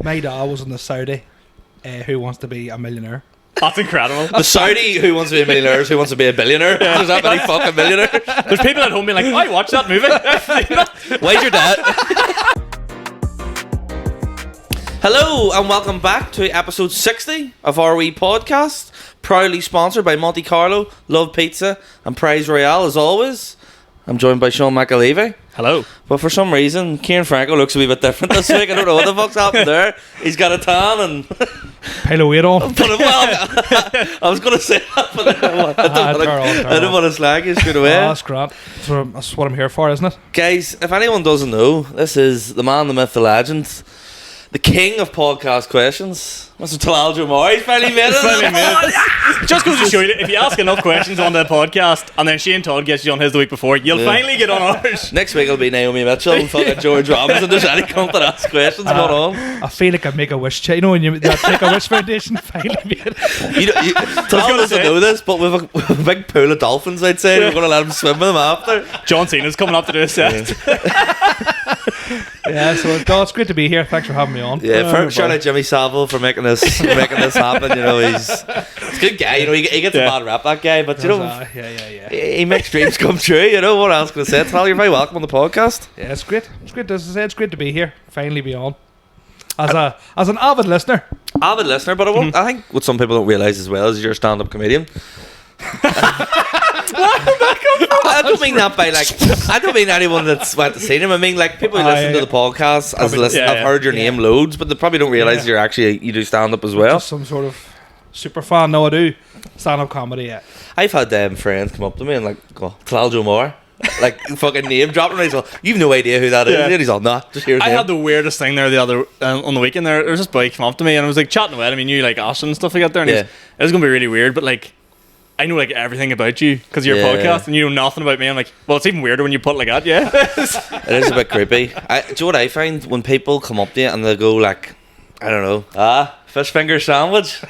My dad was in the Saudi Who Wants to Be a Millionaire. That's incredible. The Saudi Who Wants to Be a Millionaire is Who Wants to Be a Billionaire. There's that many fucking millionaires. There's people at home being like, I watched that movie. Where's your dad? Hello and welcome back to episode 60 of our wee podcast, proudly sponsored by Monte Carlo, Love Pizza and Prize Royale as always. I'm joined by Sean McAlevey. Hello. But for some reason, Kieran Franco looks a wee bit different this week. I don't know what the fuck's happened there. He's got a tan and... Pile of weight on. But, well, I was going to say that, but I don't want to slag you straight away. Oh, that's grand. That's what I'm here for, isn't it? Guys, if anyone doesn't know, this is the man, the myth, the legend, the king of podcast questions, Mr. Talal Jomar. He's finally made it. Just goes to show you, if you ask enough questions on the podcast and then Shane Todd gets you on his the week before, you'll finally get on ours. Next week it'll be Naomi Mitchell and fucking George Robinson. There's any come to ask questions going on. I feel like I make a wish. You know when you that Make a Wish Foundation finally made it. Talal doesn't know this, but we have a big pool of dolphins outside. We're going to let him swim with them after. John Cena's coming up to do a set. Yeah, so it's great to be here. Thanks for having me on. Yeah, shout out Jimmy Savile for making this happen. You know, he's a good guy. You know, he gets a bad rap, that guy, but you know, he makes dreams come true. You know, what else can I say? Talal, you're very welcome on the podcast. Yeah, it's great. It's great. As I said, it's great to be here. Finally be on. As an avid listener, but I think what some people don't realise as well is you're a stand-up comedian. I don't mean that by I don't mean anyone that's went to see him. I mean like people who listen to the podcast I've heard your name loads, but they probably don't realise you do stand up as well. Just some sort of super fan. No, I do stand up comedy. Yeah, I've had friends come up to me and like go, Talal Jomar, like fucking name dropping. And he's like, you've no idea who that is. And he's like, nah, just hear his name. Had the weirdest thing there the other on the weekend. There was this boy came up to me and I was like chatting away. I mean, you like Ashton and stuff like that there, and it was gonna be really weird, but like, I know like everything about you because of your podcast, and you know nothing about me. I'm like, well, it's even weirder when you put it like that. Yeah, it is a bit creepy. Do you know what I find when people come up to you and they go like, I don't know, fish finger sandwich,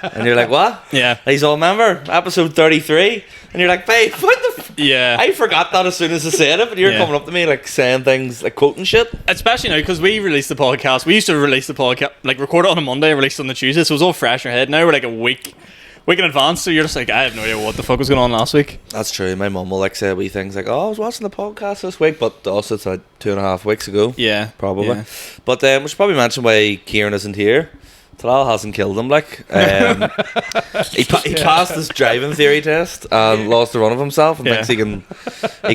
and you're like, what? Yeah. He's all, remember episode 33, and you're like, babe, what the? Yeah. I forgot that as soon as I said it, but you're coming up to me like saying things like quoting shit. Especially now because we released the podcast. We used to release the podcast like record it on a Monday, release it on the Tuesday, so it was all fresh in your head. Now we're like a week in advance, so you're just like, I have no idea what the fuck was going on last week. That's true. My mum will like say wee things like, oh, I was watching the podcast this week, but also it's like 2.5 weeks ago. Yeah, probably. Yeah. But we should probably mention why Kieran isn't here. Talal hasn't killed him. Like he passed his driving theory test and lost the run of himself and thinks he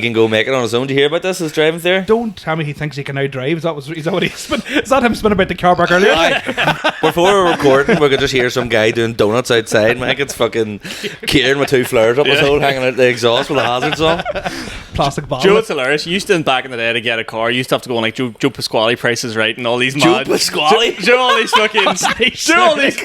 can go make it on his own. Do you hear about this? His driving theory? Don't tell me he thinks he can now drive. Is that what he's been? Is that him spinning about the car back earlier? Before we're recording, we could just hear some guy doing donuts outside. Mike, it's fucking Kieran with 2 flares up his hole, hanging out the exhaust with the hazards on. Plastic bottle. Joe, it's hilarious. You used to, back in the day, to get a car, you used to have to go on like Joe Pasquale Prices Right and all these Joe Pasquale? Joe, all these fucking... Joe, all these...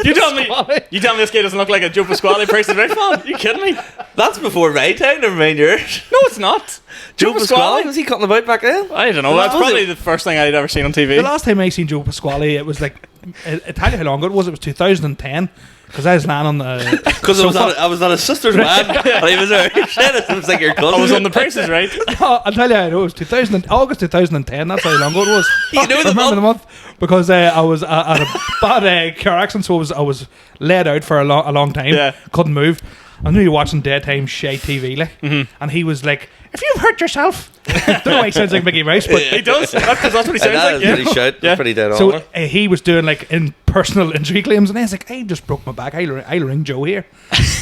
you tell me this guy doesn't look like a Joe Pasquale Prices Right fan? You kidding me? That's before my time, never mind yours. No, it's not. Joe Pasquale? Was he cutting about back then? I don't know. That's probably the first thing I'd ever seen on TV. The last time I seen Joe Pasquale, it was like... I tell you how long ago it was. It was 2010. Because I was lying on the... Because I was at his sister's wedding. And he was there. It was like your cousin. I was on the Prices Right. No, I'll tell you, I know it was August 2010. That's how long ago it was. You know the month? Because I was at a bad car accident, so I was laid out for a long time. Yeah. Couldn't move. I knew you were watching daytime shite TV, like, and he was like, "If you've hurt yourself," don't know why he sounds like Mickey Mouse, but he does. That's what he sounds like. Pretty shit. Pretty dead on. So he was doing like in personal injury claims, and I was like, "I just broke my back. I'll ring Joe here."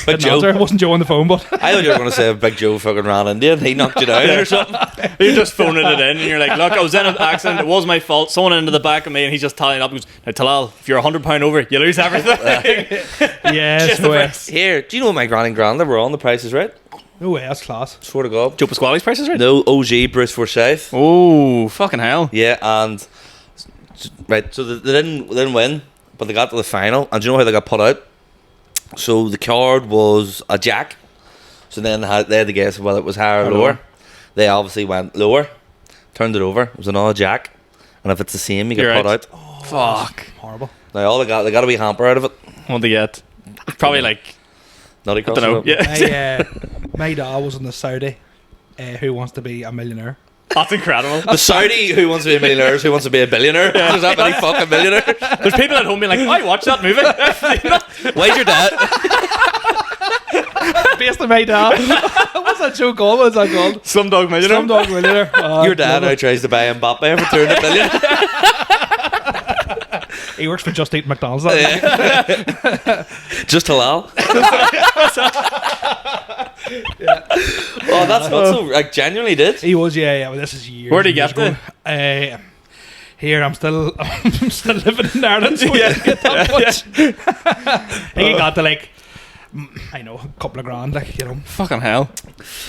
But Joe it wasn't Joe on the phone, but I thought you were going to say Big Joe fucking ran into you and he knocked you down or something. You're just phoning it in, and you're like, "Look, I was in an accident. It was my fault. Someone into the back of me," and he's just tallying up. He goes, "Now, Talal, if you're £100 over, you lose everything." Yes. Here, do you know my granny and grandad were on the Price is Right? No way, that's class. Swear to God. Joe Pasquale's Price is Right? No, OG Bruce Forsyth. Oh, fucking hell. Yeah, and right, so they didn't win, but they got to the final, and do you know how they got put out? So the card was a jack, so then they had to guess whether it was higher or lower. They obviously went lower, turned it over, it was another jack, and if it's the same, you get put out. Oh, fuck. Horrible. Now all they got a wee hamper out of it. What they get? Probably like... Nutty I don't know. Yeah. My dad was in the Saudi Who Wants to Be a Millionaire. That's incredible. The Saudi Who Wants to Be a Millionaire, Who Wants to Be a Billionaire. There's that many fucking millionaires. There's people at home being like, I watched that movie. Why's your dad? Based on my dad. What's that show called? What's that called? Slumdog Millionaire. Slumdog Millionaire. Your dad now tries to buy Mbappe for 200 million. He works for Just Eat McDonald's. Just Talal. Oh, that's not so. Like, genuinely did. He was, yeah. Well, this is years. Where'd he years get ago. Here, I'm still living in Ireland, so yeah. Get that much. I think he got to like, I know, a couple of grand, like, you know, Fucking hell.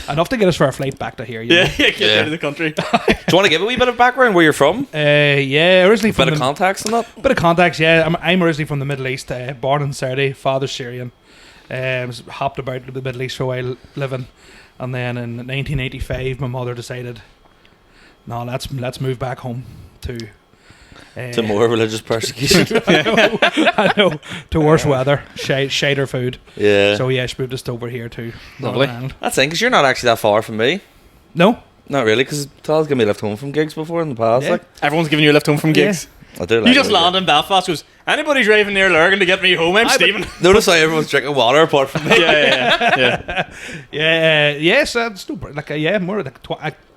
enough to get us for a flight back to here. You know? Get out of the country. Do you want to give a wee bit of background where you're from? Yeah, originally from Bit of context on that? bit of context. Yeah, I'm originally from the Middle East. Born in Saudi, father's Syrian. Hopped about the Middle East for a while, living, and then in 1985, my mother decided, no, let's move back home to more religious persecution. I know, to worse weather, shader food. Yeah. So yeah, she moved us over here to Lovely. Northern Ireland. That's it, because you're not actually that far from me. No, Not really, because Talal's given me a lift home from gigs before in the past. Yeah. Like, Everyone's giving you a lift home from gigs. I do like You just it, land in Belfast, goes, anybody driving near Lurgan to get me home? I'm Stephen. Notice how everyone's drinking water apart from me. Yeah. yes, it's no, like more like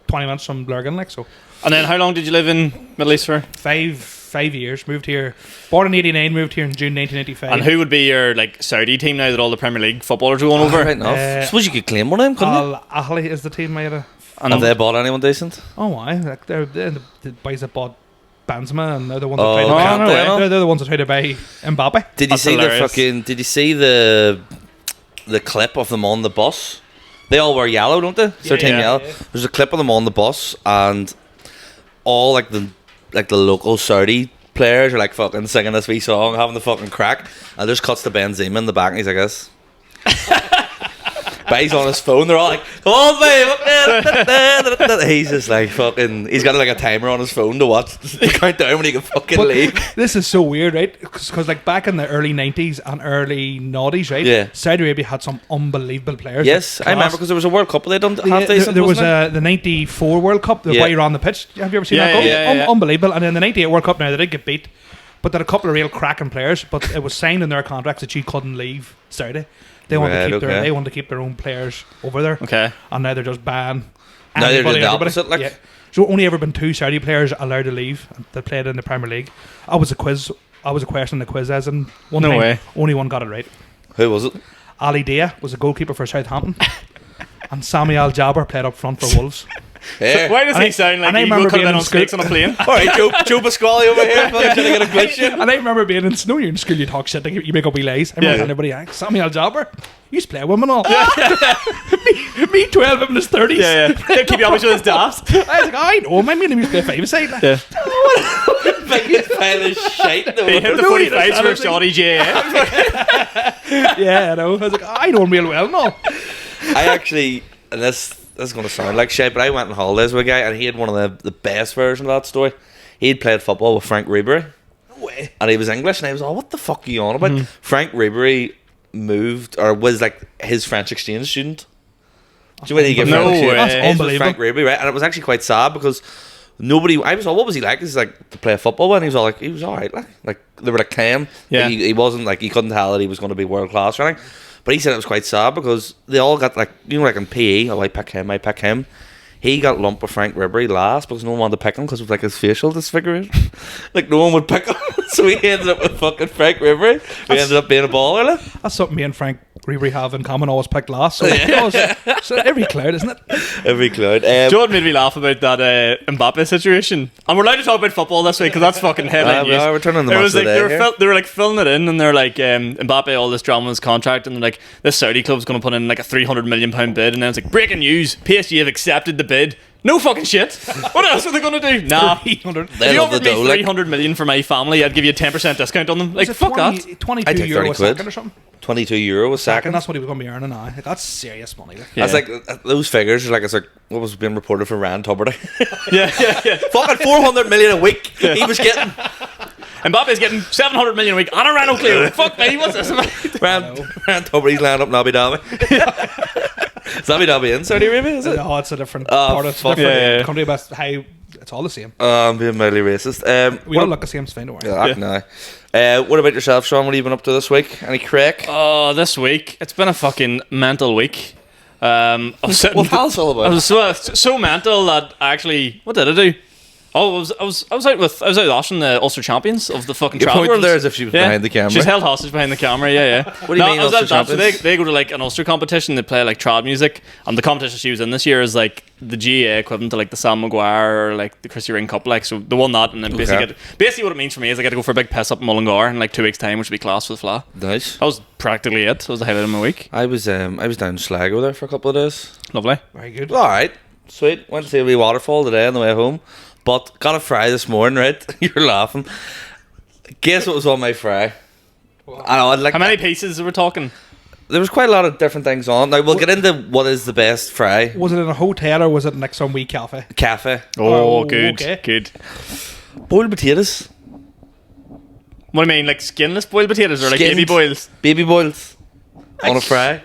20 minutes from Lurgan, like so. And then how long did you live in Middle East for? 5 years. Moved here, born in '89. Moved here in June 1985. And who would be your like Saudi team now that all the Premier League footballers are going over? Right enough. Suppose you could claim one of them, couldn't you? Al Ahly is the team I had. And Have they bought anyone decent? Oh, why? Like they're the boys that bought Benzema, and they're the ones Oh, that tried to can't buy. they, no? They're the ones that tried to buy Mbappe. Did you That's see hilarious. Did you see the clip of them on the bus? They all wear yellow, don't they? It's their team yeah. yellow. There's a clip of them on the bus, and all like the local Saudi players are like fucking singing this wee song, having the fucking crack, and just cuts to Benzema in the back, and he's like this. But he's on his phone. They're all like, "Come on, babe!" He's just like fucking. He's got like a timer on his phone to watch to count down when he can fucking But leave. this is so weird, right? Because like back in the early 90s and early noughties, right? Yeah. Saudi Arabia had some unbelievable players. Yes, like, I remember class. because there was a World Cup they done half Yeah, decent. there was wasn't it? the 94 World Cup, the Yeah. way you're on the pitch. Have you ever seen Yeah, that goal? yeah. Unbelievable. And then the 98 World Cup, now they did get beat, but there are a couple of real cracking players, but it was signed in their contracts that you couldn't leave Saudi. They wanted Right, to keep okay. they wanted to keep their own players over there. Okay. And now they're just banned. Now they're anybody, doing the everybody. opposite, like- Yeah. So only ever been 2 Saudi players allowed to leave that played in the Premier League. I was a question in the quiz as in one No time, way. only one got it right. Who was it? Ali Dia was a goalkeeper for Southampton. And Sami Al Jabber played up front for Wolves. Yeah. Why does And he I- sound like and I he remember could have being been in on stakes school- on a plane? All right, Joe Pasquale over here. Fucking trying to get a question. And I remember being in snow, you're in school, you talk shit, like, you make up wee lies. I remember Yeah. telling everybody, Sami Al Jabber, you used to play with him and all. me 12, him in his 30s. Yeah. He'll keep you always with his daft. I was like, I know him, I mean, he used to play 5-a-side. Like. Yeah. Biggest pile of shit. in the He world. hit the No, he 45s doesn't. for a shoddy JF. Yeah, I know. I was like, I know him real well and all. I actually, and this is going to sound like shit, but I went on holidays with a guy, and he had one of the best versions of that story. He'd played football with Frank Ribery. No way. And he was English, and I was all, what the fuck are you on about? Frank Ribery moved, or was like his French exchange student. Do you know when he gave No French exchange? way. That's His was unbelievable. Frank Ribery, right? And it was actually quite sad because I was all, what was he like? He's like to play football with, and he was all like, he was alright, like they were like Cam. Yeah. Like, he wasn't like, he couldn't tell that he was going to be world class or anything. But he said it was quite sad because they all got like, you know, like in PE, oh, I pick him. He got lumped with Frank Ribery last because no one wanted to pick him because of like his facial disfiguration. Like no one would pick him, so he ended up with fucking Frank Ribery. He ended up being a baller. Like. That's something me and Frank Ribery have in common, always picked last. So, so every cloud, isn't it? Every cloud. Do you know what made me laugh about that Mbappe situation? And we're allowed to talk about football this week because that's fucking headline news. we're turning the It match was of like the day here. they were like filling it in, and they're like Mbappe, all this drama in his contract, and they're like this Saudi club's going to put in like a £300 million bid, and then it's like breaking news: PSG have accepted the bid. No fucking shit. What else are they going to do? Nah. 300. They If you love the offered me dough, like. 300 million for my family, I'd give you a 10% discount on them. Like, Was it fuck 20 that. 22 I take euro 30 a quid. second or something. €22 a And second. that's what he was going to be earning now. Like, that's serious money. Like. Yeah. That's like those figures. Like it's like what was being reported for Rand Tuberty. Yeah. Fucking 400 million a week. He was getting. Mbappe's getting 700 million a week on a Renault Clio. Fuck me, what's this about? Rand Tuberty's landing up in Abu Dhabi. Is that not be in Saudi Arabia? Is it? No, it's a different Oh, part. It's a fuck. different Yeah. country, but how it's all the same. I'm being mildly racist. We all look the same, Sven. Don't worry. What about yourself, Sean? What have you been up to this week? Any crack? Oh, this week it's been a fucking mental week. I was sitting. What the hell's all about? I was so mental that I actually, what did I do? Oh, I was out with Ashley, the Ulster champions of the fucking You're travel. pointing there as if she was behind the camera. She's held hostage behind the camera. Yeah. What do you mean, I was Ulster at that, so champions? they go to like an Ulster competition. They play like trad music, and the competition she was in this year is like the GA equivalent to like the Sam Maguire or like the Christy Ring Cup. Like, so they won that, and then basically what it means for me is I get to go for a big piss up in Mullingar in like 2 weeks' time, which would be class for the Fla. Nice. That was practically it. That was the highlight of my week. I was down Sligo there for a couple of days. Lovely. Very good. All right, sweet. Went to see a wee waterfall today on the way home, but got a fry this morning. Right, you're laughing. Guess what was on my fry? I know. Like, How many pieces are we talking? there was quite a lot of different things on. Now we'll get into what is the best fry. Was it in a hotel or was it in like some wee cafe? Cafe. Oh, Oh, good, okay. good. Boiled potatoes. What do you mean, like skinless boiled potatoes or like Skinned. baby boils? Baby boils. On a fry.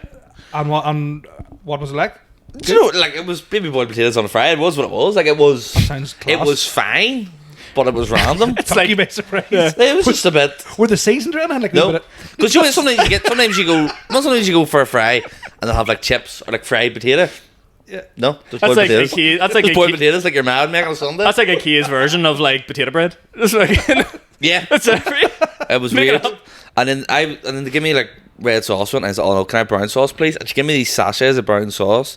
And what was it like? Do you know, like, it was baby boiled potatoes on a fry. It was what it was. Like, it was. Sounds class. It was fine, but it was random. It's like you by surprise. It was just a bit. Were the seasoned or anything? Like No, because you know, sometimes you go for a fry and they'll have like chips or like fried potato. Yeah. No, just That's boiled like potatoes. that's like Just a boiled key, potatoes like your mad making on Sunday. that's like a Kia's version of like potato bread. It's like Yeah, that's every. it was Make it weird. up. And then they give me like red sauce one. And I said, "Oh no, can I have brown sauce, please?" And she gave me these sachets of brown sauce,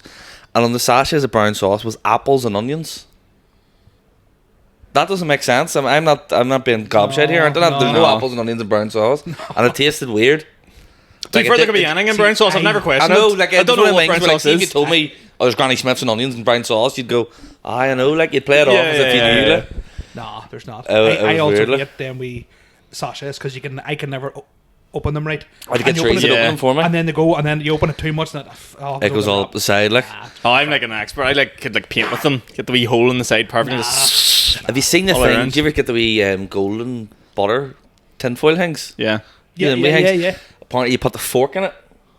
and on the sachets of brown sauce was apples and onions. That doesn't make sense. I'm not being gobshite here. There's no No. apples and onions in brown sauce, and it tasted weird. To be fair, there could be anything in brown sauce. I've never I questioned know, it. like I don't know what brown sauce If you is. told me, "Oh, there's Granny Smith's and onions and brown sauce," you'd go, "I know." Like you'd play it off as if you knew. Like. Nah, there's not. It was I also weird, like. get them wee sachets because I can never open them right. I'd get And you open Tracy it- to open them for me. And then they go, and then you open it too much, and It goes all up the side, like. Oh, I'm like an expert. I could like paint with them. Get the wee hole in the side perfect. and just- Have you seen the All thing? around. Do you ever get the wee golden butter tinfoil things? Yeah. Yeah, them wee things? yeah. Apparently, you put the fork in it,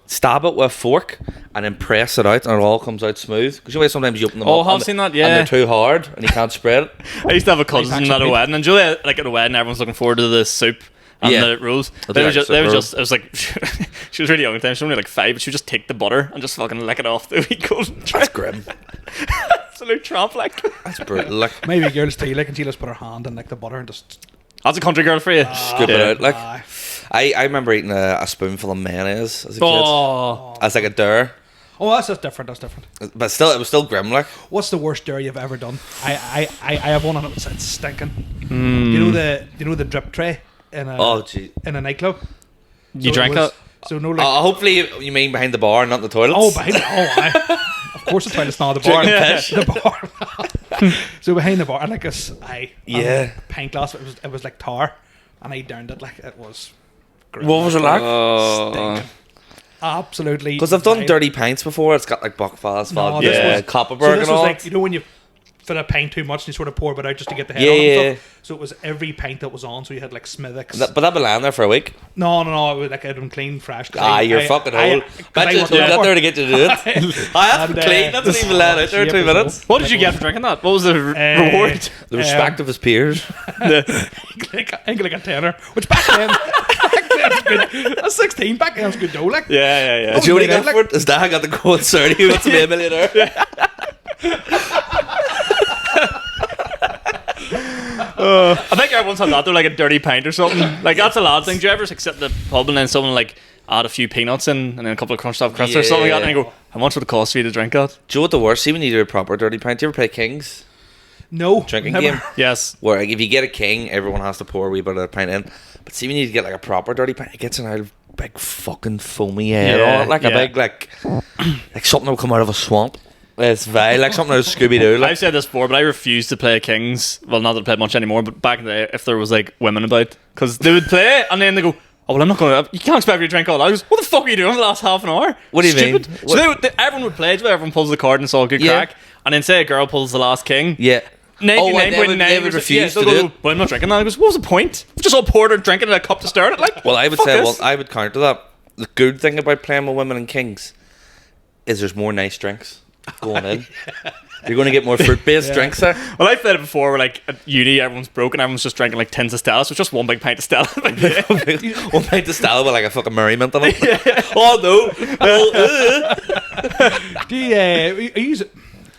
stab it with a fork, and then press it out, and it all comes out smooth. Because you know, sometimes you open them Oh, up, I've and seen that, and yeah. they're too hard, and you can't spread it. I used to have a cousin Nice, at a actually. wedding, and Julia, like at a wedding, everyone's looking forward to the soup and Yeah. the rolls. I do They like was soup roll. just, it was like, she was really young at the time, she was only like 5, but she would just take the butter and just fucking lick it off the wee golden That's tray. grim. Absolute tramp, like. That's brutal. Like, Maybe girls too, like, and she just put her hand in like the butter and just That's a country girl for you. scoop it out. Like, aye. I remember eating a spoonful of mayonnaise as a kid. Oh. As like a dare. Oh, that's just different. That's different. But still, it was still grim. Like, What's the worst dare you've ever done? I have one and it's stinking. You know the drip tray in a oh gee. in a nightclub. You So drank was- it? So no like Hopefully, you mean behind the bar, not the toilets. oh behind aye. Of course the toilet's not the bar. Drinking piss. The bar. So behind the bar and like this Yeah. pint glass. It was like tar, and I downed it like it was. Great. What was it like? Stinking. Absolutely. Because I've done vile. dirty pints before. It's got like Buckfast, No, vodka, this was- Copperberg, So this and was all. like, you know when you fill a pint too much and you sort of pour it out just to get the head Yeah, on and yeah. stuff. So it was every pint that was on. So you had like Smithwick's. But that been lying there for a week. No, it was like I'd been clean, fresh. 'cause You're fucking old. Bet you worked told out that for- there to get you to do it. I have And, been clean. That's not even let out there. 2 minutes. What did you get for drinking that? What was the reward? The respect of his peers. I think like a tenner, which back then was good. I was 16. Back then was good dough. Like Yeah. Did you only made go out, for it? His dad got the gold 30. Who wants to be a millionaire? I think everyone's had that though, like a dirty pint or something. Like that's a lad thing. Do you ever just sit at the pub and then someone like add a few peanuts in and then a couple of crunched up crisps or something like that, and you go, "How much would it cost for you to drink that?" Do you know what the worst? See when you do a proper dirty pint. Do you ever play Kings? no Drinking never. game? Yes. Where like, if you get a king, everyone has to pour a wee bit of the pint in. But see when you get like a proper dirty pint, it gets an out of big fucking foamy head Yeah, on it. Like a yeah. big like something that will come out of a swamp. It's vile, like something out of Scooby Doo. Like, I've said this before, but I refuse to play Kings. Well, not that I played much anymore, but back in the day, if there was like women about, because they would play and then they go, "Oh well, I'm not going to. You can't expect me to drink all that." I goes, "What the fuck are you doing for the last half an hour?" What do you mean? Stupid. So everyone would play. Everyone pulls the card and it's all good Yeah. crack. And then say a girl pulls the last king. yeah. 99.9%. they would refuse to they'll do go, it. "Well, I'm not drinking that." I goes, "What was the point? We just all poured and drinking in a cup to start it." Like, Well, I would fuck say, this. I would counter that. The good thing about playing with women and kings is there's more nice drinks going in. You're going to get more fruit-based drinks there. Well, I've said it before, where like at uni, everyone's broken, everyone's just drinking like tins of Stella, so it's just one big pint of Stella. One pint of Stella with like a fucking merriment on it. Oh no! Do you,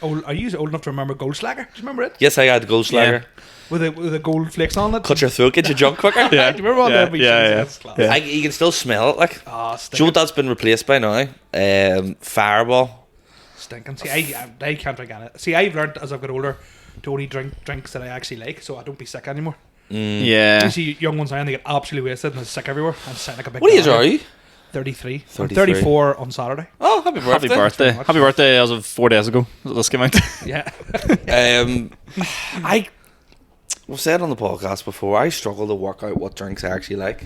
are you old enough to remember Goldschlager? Do you remember it? Yes, I had Goldschlager. With the gold flakes on it. Cut your throat, get you drunk quicker. Yeah. Do you remember all Yeah, that? yeah. That's class. Yeah. You can still smell it. Like, Oh, do you know what that's been replaced by now? Fireball. stinking. See, I can't drink any. See, I've learned as I've got older to only drink drinks that I actually like, so I don't be sick anymore. Yeah. You see young ones now and they get absolutely wasted and they're sick everywhere. I'm sound like a big. What age are you? 33. I'm 33. 34 on Saturday. Oh, happy birthday! Happy birthday. much. Happy birthday as of 4 days ago. This came out. Yeah. We've said on the podcast before, I struggle to work out what drinks I actually like.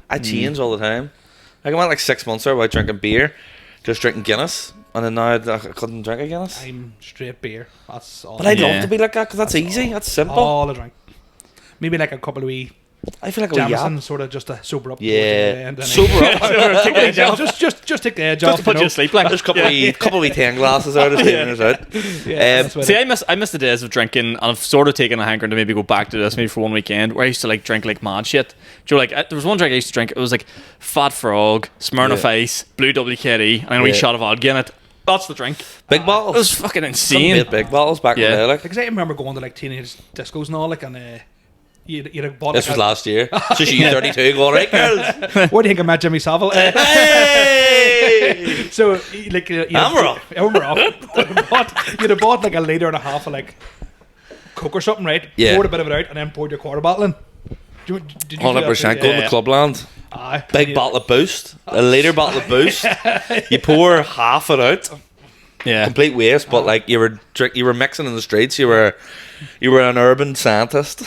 I change all the time. Like I went like 6 months there without drinking beer, just drinking Guinness, and then now I couldn't drink a Guinness. I'm straight beer. That's all. But I'd Yeah. love to be like that because that's easy, that's simple. all I drink. Maybe like a couple of wee I feel like a wee Jameson, yap. sort of just to sober up. Yeah, and then sober up. Take the edge off. just take the edge Just off. to put you to sleep, like. There's a couple of wee 10 glasses out, just taking us out. That's what See, it- I miss the days of drinking, and I've sort of taken a hankering to maybe go back to this maybe for one weekend, where I used to like drink like mad shit. Do you know, like there was one drink I used to drink. It was like Fat Frog, Smirnoff Yeah. Ice, Blue WKD, and then a wee Yeah. shot of vodka in it. That's the drink. Big It bottles. was fucking Some insane. made big bottles back in the Yeah. day. Like. Because I remember going to like teenage discos and all, like, and you'd have bought. This like was last year. So she's 32 going, right, girls? Where do you think I met Jimmy Savile? Hey! So, like, And we're off. Yeah, we're off. You'd have bought like a litre and a half of like Coke or something, right? Yeah. Poured a bit of it out and then poured your quarter bottle in. Did you do that 100% too? going Yeah. to Clubland. Aye. Big bottle of Boost. A litre bottle of Boost. You pour half it out. Yeah. Complete waste, but like you were mixing in the streets. You were an urban scientist.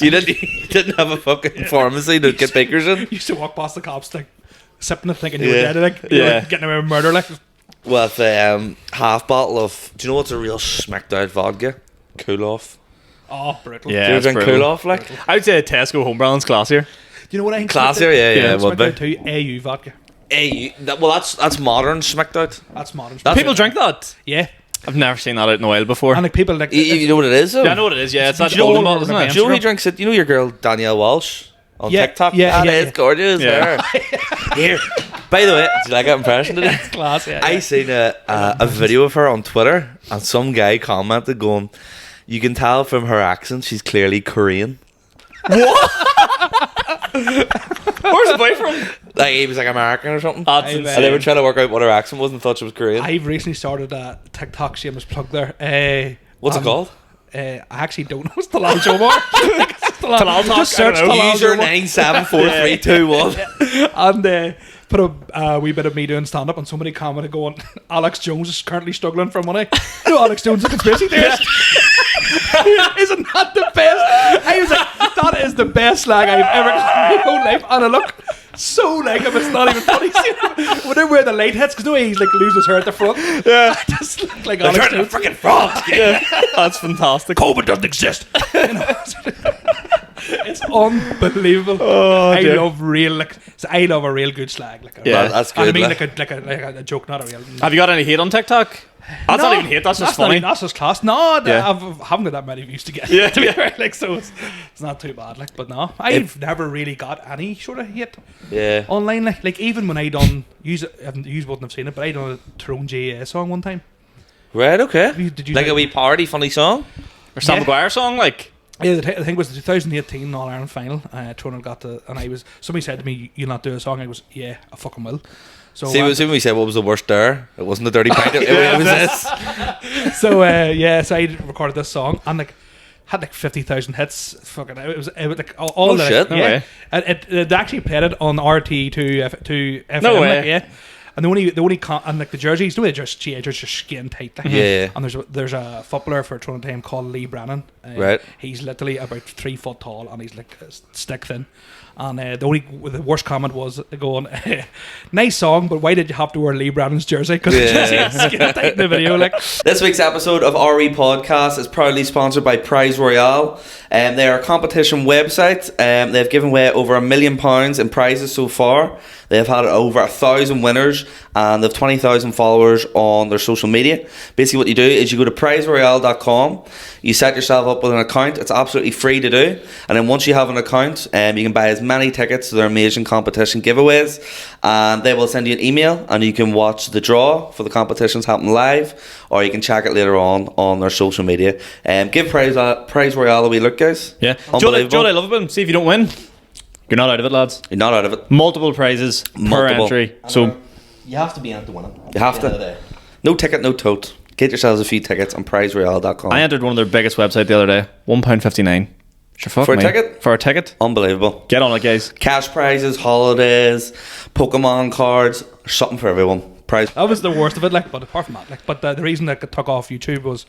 you didn't have a fucking pharmacy to get bakers in. You used to walk past the cops like sipping it, thinking you Yeah. were dead, like you were Yeah. getting away with murder, like. With half bottle of. Do you know what's a real smacked out vodka? Cool Off. Oh, brutal. Yeah. Do you ever it's drink brutal. Cool Off? Like I would say Tesco home brand's classier. Do you know what I think? classier, yeah, it would be. Too AU vodka. Hey, that's modern smacked out. That's modern. That's- People drink that. yeah, I've never seen that out in a while before. and like people like You know what it is? Though? Yeah, I know what it is. Yeah, it's that You know golden all bottle, isn't over it? the Do you know who drinks it? You know your girl Danielle Walsh on Yeah, TikTok? yeah, yeah, It's yeah. gorgeous. Yeah. Here. By the way, did you like that impression today? class. Yeah, I seen a video of her on Twitter, and some guy commented going, "You can tell from her accent she's clearly Korean." Where's the boy from? Like he was like American or something. That's I've, And they were insane. trying to work out what her accent was and thought she was Korean. I've recently started a TikTok shameless plug there. What's it called? I actually don't know. It's Talal Jomar. Talal talk, Just I don't search know. Talal User Jomar 974321. and put a wee bit of me doing stand up, and somebody commented going, "Alex Jones is currently struggling for money." You know, Alex Jones is a conspiracy theorist. Isn't that the best? I was like, that is the best slag I've ever heard in my whole life, and I look so like him. It's not even funny. See, when they wear the light hits, because no way he's like losing his hair at the front. Yeah, I just look like Alex Turn the Jones. freaking frogs. Yeah, that's fantastic. COVID doesn't exist. It's unbelievable. Oh, I dear. love real, like, so I love a real good slag. Like, Yeah. That's I good. mean, like. like a joke, not a real. Have you got any hate on TikTok? That's No, not even hate. That's just not funny. even- that's just class. No, Yeah. I haven't got that many views to get. Yeah, to be yeah. fair, like, so it's not too bad. Like, but no, I've never really got any sort of hate Yeah. online. Like even when I done use it, I haven't used wouldn't have seen it, but I done a Tyrone J song one time. Right. Okay. Did you Like a wee party funny song. Or Sam Yeah. Maguire song, like. Yeah, I think it was the 2018 All Ireland final. Tyrone got the, and I was. Somebody said to me, "You'll not do a song." I was, "Yeah, I fucking will." So See, when we said what was the worst there, it wasn't a dirty pint. It was this. so I recorded this song and like had like 50,000 hits. Fucking it was like all Oh, the shit. No yeah. way. And it actually played it on RT to FM. No way. Like, yeah. And and like the jerseys, no, they're just skin tight. Like. Yeah. And there's a footballer for Toronto time called Lee Brannan. Right. He's literally about 3 foot tall and he's like stick thin. And the worst comment was going, "Nice song, but why did you have to wear Lee Brannan's jersey?" Because Yeah. skin tight in the video, like. This week's episode of RE Podcast is proudly sponsored by Prize Royale. They are a competition website. They've given away over £1 million in prizes so far. They've had over 1,000 winners. and they have 20,000 followers on their social media. Basically what you do is you go to prizeroyale.com, you set yourself up with an account. It's absolutely free to do, and then once you have an account, you can buy as many tickets to their amazing competition giveaways, and they will send you an email and you can watch the draw for the competitions happen live, or you can check it later on their social media. Give Prize Royale a wee look, guys. Yeah. Unbelievable. Joe, I love it. See if you don't win, you're not out of it, lads. You're not out of it. Multiple prizes per entry. So you have to be in to win it. You have to. No ticket, no tote. Get yourselves a few tickets on prizeroyale.com. I entered one of their biggest website the other day. £1.59. Sure, fuck For a me. ticket? For a ticket. Unbelievable. Get on it, guys. Cash prizes, holidays, Pokemon cards, something for everyone. Prize. That was the worst of it, like, but apart from that, like, but the reason that it took off YouTube was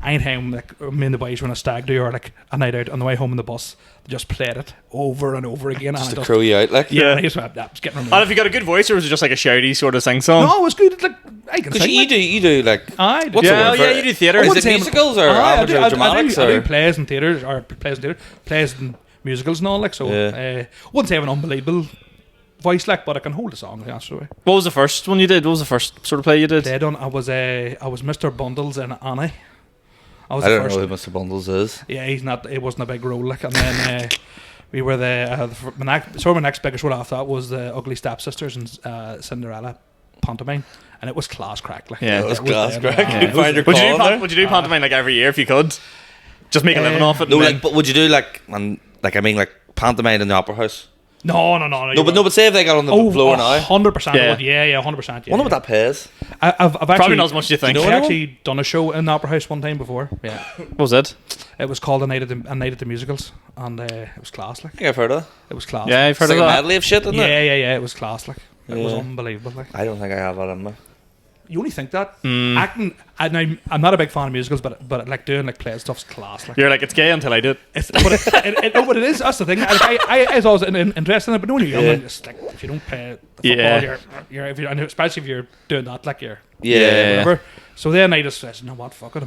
anytime, like, me and the boys were on a stag do or like a night out on the way home in the bus, they just played it over and over again. Just and to crow you out, like. yeah, and I just went, yeah, I was getting removed. And if you got a good voice, or was it just like a shouty sort of sing song? No, it was good. It's like, I can Because sing. you do like. I What's the Yeah, word for yeah, it? you do theatre. Is Is it it saying- musicals or I amateur do dramatics? I do Or? plays and theatres, or plays and theatre, plays and musicals and all, like, so. Yeah. Wouldn't say I have an unbelievable voice, like, but I can hold a song, yeah, so. What was the first one you did? What was the first sort of play you did? Dead on. I was Mr. Bundles in Annie. I was I the don't first. know who Mr. Bundles is. Yeah, he's not. It wasn't a big role, like, and then we were my next biggest role after that was the Ugly Stepsisters and Cinderella pantomime, and it was class crack, like. Yeah. It was It class, dead, crack. yeah. You find your Would you, call do there? would you do pantomime like every year if you could? Just make a living off it. No, and like, then- but would you do like pantomime in the opera house? No. No, but say if they got on the floor now. 100%. Yeah. Yeah, 100%. Yeah. Wonder what that pays. I've actually Probably not as much as you think. You know I've anyone? actually done a show in the opera house one time before. Yeah, What was it? it was called a night at the musicals, and it was class, like. I think I've heard of that. It was class. Yeah, I've It's heard like of a that. medley of shit, isn't it? Yeah. It was class, like. It was Yeah. unbelievable, like. I don't think I have that in me. You only think that acting. I'm not a big fan of musicals, but like doing like play stuff's class. Like, You're like, it's gay until I do it. but it is. That's the thing. I was always interested in it, but when you're young, Yeah. it's like if you don't play the football, Yeah. you're if you and especially if you're doing that, like you're Yeah. whatever. So then I just said, you know what, fuck it,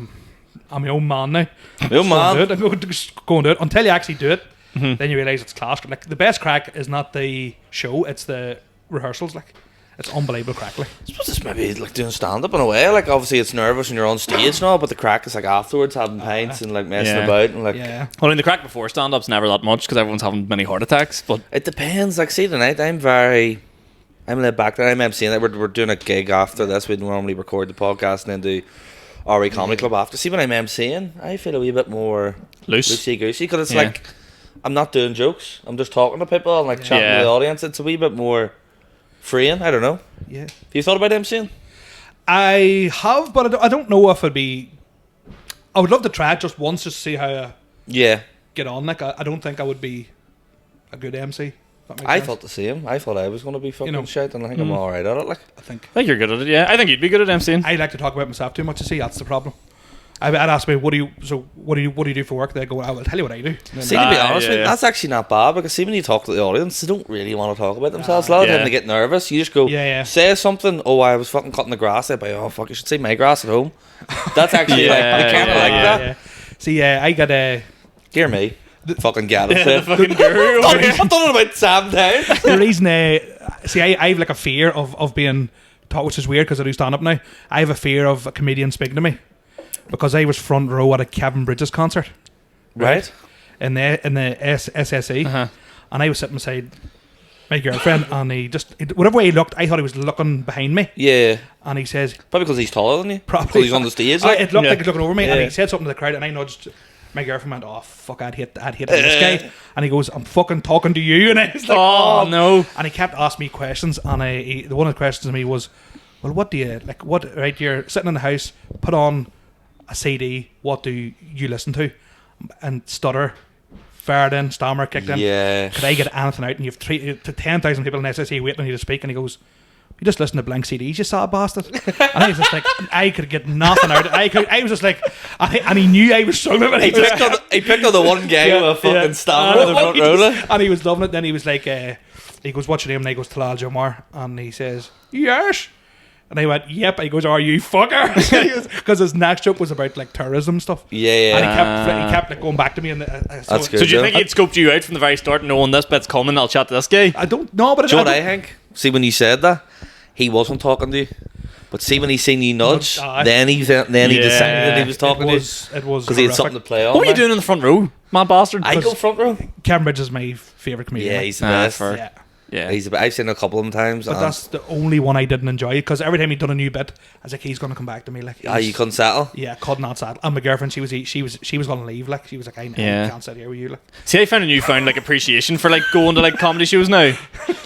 I'm my own man now. Yo, man. I'm going to go and do it until you actually do it. Then you realise it's class. Like the best crack is not the show; it's the rehearsals. Like it's unbelievable crack. Like. I suppose it's maybe like doing stand up in a way. Like obviously it's nervous when you're on stage and all, but the crack is like afterwards having pints and like messing Yeah. about and like Yeah. Well, I mean, the crack before stand-up's never that much because everyone's having many heart attacks. But it depends. Like see tonight I'm laid back there. I'm emceeing it. We're doing a gig after this. We'd normally record the podcast and then do RE Comedy Club after. See when I'm emceeing, I feel a wee bit more loose. loosey goosey because it's Yeah. like I'm not doing jokes. I'm just talking to people and like chatting Yeah. to the audience. It's a wee bit more freeing. I don't know. Yeah. Have you thought about emceeing? I have, but I don't know if it'd be. I would love to try it just once, just to see how I Yeah. get on. Like I don't think I would be a good MC. If that makes I sense. thought the same. I thought I was going to be fucking know. shit, and I think I'm all right at it. Like, I think I think you're good at it, yeah. I think you'd be good at MCing. I like to talk about myself too much. You see, that's the problem. I'd ask me, what do you do for work? They go, I will tell you what I do. And then see, to be Ah, honest, yeah, with you, yeah. that's actually not bad because see, when you talk to the audience, they don't really want to talk about themselves. A lot of Yeah. them they get nervous. You just go, Yeah. say something. Oh, I was fucking cutting the grass. They'd be, oh fuck, you should see my grass at home. That's actually Yeah, like they kind of yeah, like yeah. that. See, I got a. Dear me, fucking get it. The fucking guru over here. I've done it about 7 times. The reason, see, I have like a fear of being taught, which is weird because I do stand up now. I have a fear of a comedian speaking to me because I was front row at a Kevin Bridges concert Right. in the SSE, Uh-huh. and I was sitting beside my girlfriend, and whatever way he looked, I thought he was looking behind me, Yeah. and he says, Probably because he's taller than you. probably Because he's on the stage. I- Like. it looked Yeah. like he was looking over me, and Yeah. he said something to the crowd, and I nudged. My girlfriend went, "Oh fuck, I'd hit this guy," and he goes, "I'm fucking talking to you," and I was like, Oh, no. And he kept asking me questions, and one of the questions to me was, "Well, what do you like? What right? You're sitting in the house, put on a CD. What do you listen to?" And stutter, fired in, stammer, kicked in. Yeah. Could I get anything out? And you've 10,000 people in SSE waiting on you to speak, and he goes, "You just listen to blank CDs, you sad bastard." And I was just like, I could get nothing out. I was just like, and he knew I was struggling. And He picked on the one guy with a fucking stammer in the front row. Like. and he was loving it. Then he was like, he goes, "What's your name?" And I goes, "Talal Jomar." And he says, "Yes." And I went, "Yep." He goes, "Are you fucker?" Because his next joke was about like tourism stuff. Yeah. And he kept like going back to me. And That's good. So do you Joe. think he'd scoped you out from the very start, knowing this bit's coming, I'll chat to this guy? I don't know, but Do you know what I think? See, when you said that, he wasn't talking to you. But see, when he seen you nudge, Aye. then he decided that he was talking to you. It was Because he had something to play on. What were you like. doing in the front row, mad bastard? I go front row. Cambridge is my favourite comedian. Yeah, like. he's the best. fair. Yeah. Yeah. I've seen him a couple of times. But that's the only one I didn't enjoy because every time he'd done a new bit, I was like, he's going to come back to me. Like, you couldn't settle. yeah, could not settle. And my girlfriend, she was going to leave. Like, she was like, I can't sit here with you. Like, See, I found a newfound like appreciation for like going to like comedy shows now.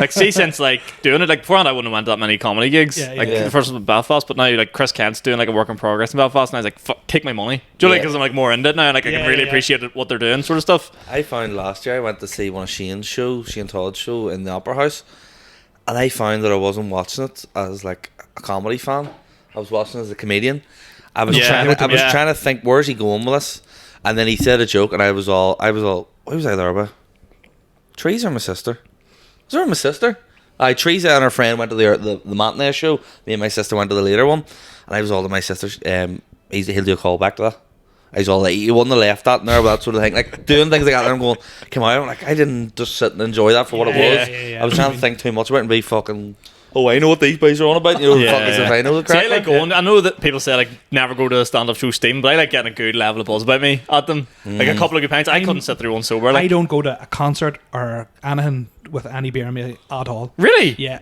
Like, see, since like doing it, like beforehand, I wouldn't have went to that many comedy gigs. Yeah, like yeah. the first one was Belfast, but now like Chris Kent's doing like a work in progress in Belfast, and I was like, fuck, take my money. Do you know, Yeah. because I'm like more into it now, and like I Yeah, can really yeah. appreciate what they're doing, sort of stuff. I found last year I went to see one of Shane Todd's show in the Opera House, and I found that I wasn't watching it as like a comedy fan. I was watching it as a comedian. I was Yeah, trying to think, where's he going with this? And then he said a joke, and I was all, what was I there about? Teresa or my sister? Was there my sister? Teresa and her friend went to the matinee show. Me and my sister went to the later one, and I was all to my sister. He'll do a call back to that. I was all like, you wouldn't have left that in there, but that sort of thing. Like doing things like that, and I'm going, come on, like I didn't just sit and enjoy that for what it was. Yeah. I was trying to think too much about it and be fucking. Oh, I know what these boys are on about. You know, Yeah. fuck as if I know the See, crack. I like going. I know that people say like never go to a stand-up show steam, but I like getting a good level of buzz about me at them. Like a couple of good pints. I couldn't sit through one sober. I Like, don't go to a concert or anything with any beer in me at all. really? Yeah,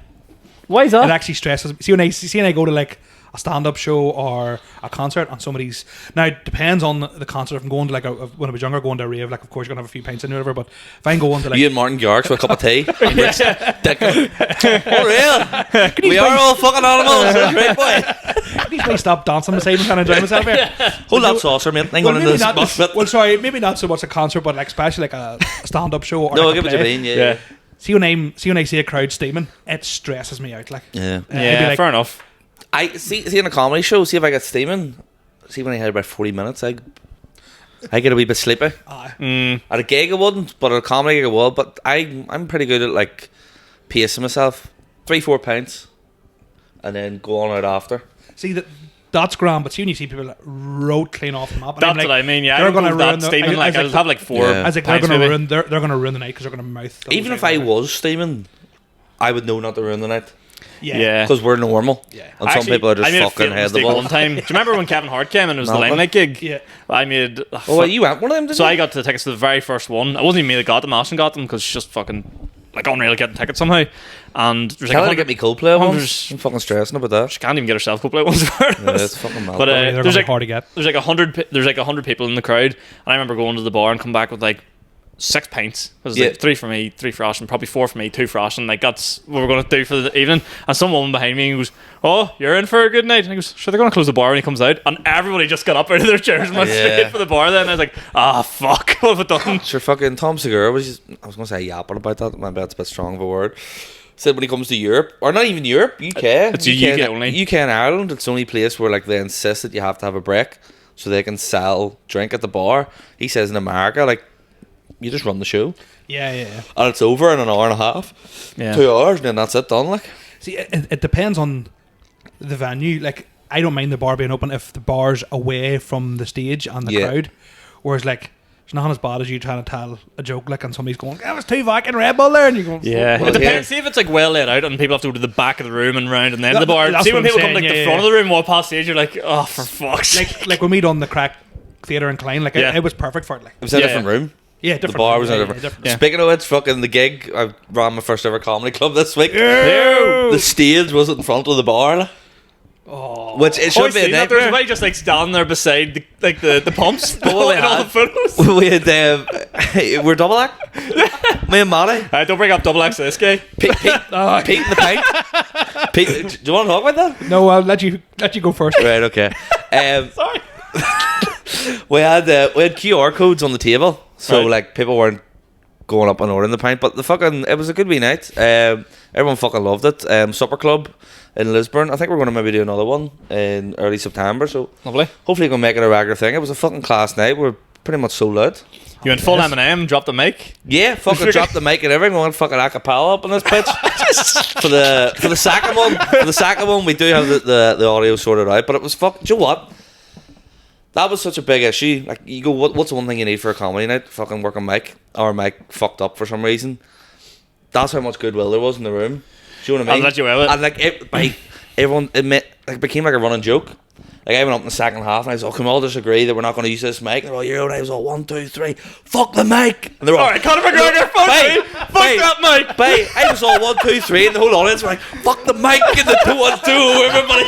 Why is it that? actually stresses me. See when I go to like a stand-up show or a concert and somebody's now it depends on the concert. If I'm going to like when I was younger, going to a rave, like of course you're gonna have a few pints in or whatever. But if I'm going to like You and Martin Garrix with a cup of tea. Unreal. We are all fucking animals. Right, boy. please may stop dancing beside me, trying to enjoy myself here. Hold that saucer, mate. Hang Well, on maybe into not, this bit. well, sorry, maybe not so much a concert, but like especially like a stand-up show. Or No, I like get a what you play. mean. Yeah. Yeah. See when I see a crowd steaming, it stresses me out. Like, Yeah. I'd be Yeah, like, fair enough. I see in a comedy show. See if I get steaming. See when I had about 40 minutes, I get a wee bit sleepy. aye. At a gig I wouldn't, but at a comedy gig I would. But I'm pretty good at like pacing myself. 3-4 pints, and then go on out after. See that's grand, but see when you see people like, road clean off the map. And That's I'm like, what I mean. Yeah, they're I don't gonna go ruin that the- steaming. Like I I'll was have like 4. Yeah. I was like, pints they're maybe. going to ruin the night because they're going to mouth. those Even if out I there. was steaming, I would know not to ruin the night Yeah. because we're normal. Yeah. And some people are just I made a fucking fatal head the mistake ball. one time. Do you remember when Kevin Hart came and it was the No, Limelight gig? Yeah. I made. Oh, well, you went one of them, didn't So you? I got the tickets to the very first one. I wasn't even me that got them. Ashton got them because it's just fucking like unreal getting tickets somehow. And there's like Tell her to 100 get me Coldplay once. hundreds- I'm fucking stressing about that. She can't even get herself Coldplay ones for it. Yeah, it's fucking mad. But They're there's going to like be hard to get. there's like 100 people in the crowd, and I remember going to the bar and come back with like 6 pints. It was Yeah. like 3 for me, 3 for Ashton, probably 4 for me, 2 for Ashton. Like that's what we're gonna do for the evening. And some woman behind me goes, "Oh, you're in for a good night." And I goes, "Sure, they're gonna close the bar when he comes out." And everybody just got up out of their chairs and went Yeah. straight for the bar. Then I was like, "Ah, fuck, what have I done?" Sure, fucking Tom Segura was just, I was going to say yapping about that. Maybe that's a bit strong of a word. Said when he comes to Europe, or not even Europe, UK. It's UK only. UK and Ireland, it's the only place where like they insist that you have to have a break so they can sell drink at the bar. He says in America, like, you just run the show Yeah. and it's over in an hour and a half, Yeah. 2 hours, and then that's it done. Like, See, it depends on the venue. Like, I don't mind the bar being open if the bar's away from the stage and the Yeah. crowd. Whereas, like, it's not as bad as you trying to tell a joke, like, and somebody's going, "That was 2 fucking Red Bull there," and you go, Yeah, Well, it depends. yeah. See if it's like well laid out and people have to go to the back of the room and round and then the bar. That's See when what I'm people come saying, like the yeah, front yeah. of the room, walk past stage, you're like, "Oh, for fuck's sake!" like when we done the Crack Theatre in Klein, like, Yeah. it was perfect for it. Like, it was in a Yeah. different room. yeah, The different. bar was in a yeah, different. Yeah. Speaking of which, fucking the gig, I ran my first ever comedy club this week. Ew. The stage was in front of the bar, Oh, which it Oh, I should be a seen that. There's a nightmare. guy just like standing there beside the pumps Well, we in all the had- photos. We had we're double act. Me and Matty. Don't bring up double X to this guy. Pete in the pint. Pete, do you want to talk about that? no, I'll let you go first. Right, okay. Sorry. We had QR codes on the table, so Right. like people weren't going up and ordering the pint, but it was a good wee night. Everyone fucking loved it. Supper Club in Lisburn. I think we're going to maybe do another one in early September, so Lovely. hopefully we're going to make it a regular thing. It was a fucking class night. We're pretty much sold out. You went full Eminem, dropped the mic. Yeah, fucking dropped the mic and everything. We went fucking acapella up on this pitch. for the second one. For the second one, we do have the audio sorted out. But it was fuck. Do you know what? That was such a big issue. Like you go, what's the one thing you need for a comedy night? Fucking working mic. Our mic fucked up for some reason. That's how much goodwill there was in the room. Do Do you know what I mean? I'll let you have it. And like everyone, it became like a running joke. Like I went up in the second half and I was like, can we all just agree that we're not going to use this mic? And they're all, you're out. I was all 1, 2, 3, fuck the mic. And they're all, Alright, Conor McGregor, fuck me. Fuck that mic. I was all 1, 2, 3, and the whole audience were like, fuck the mic and the 2, 1, 2, everybody.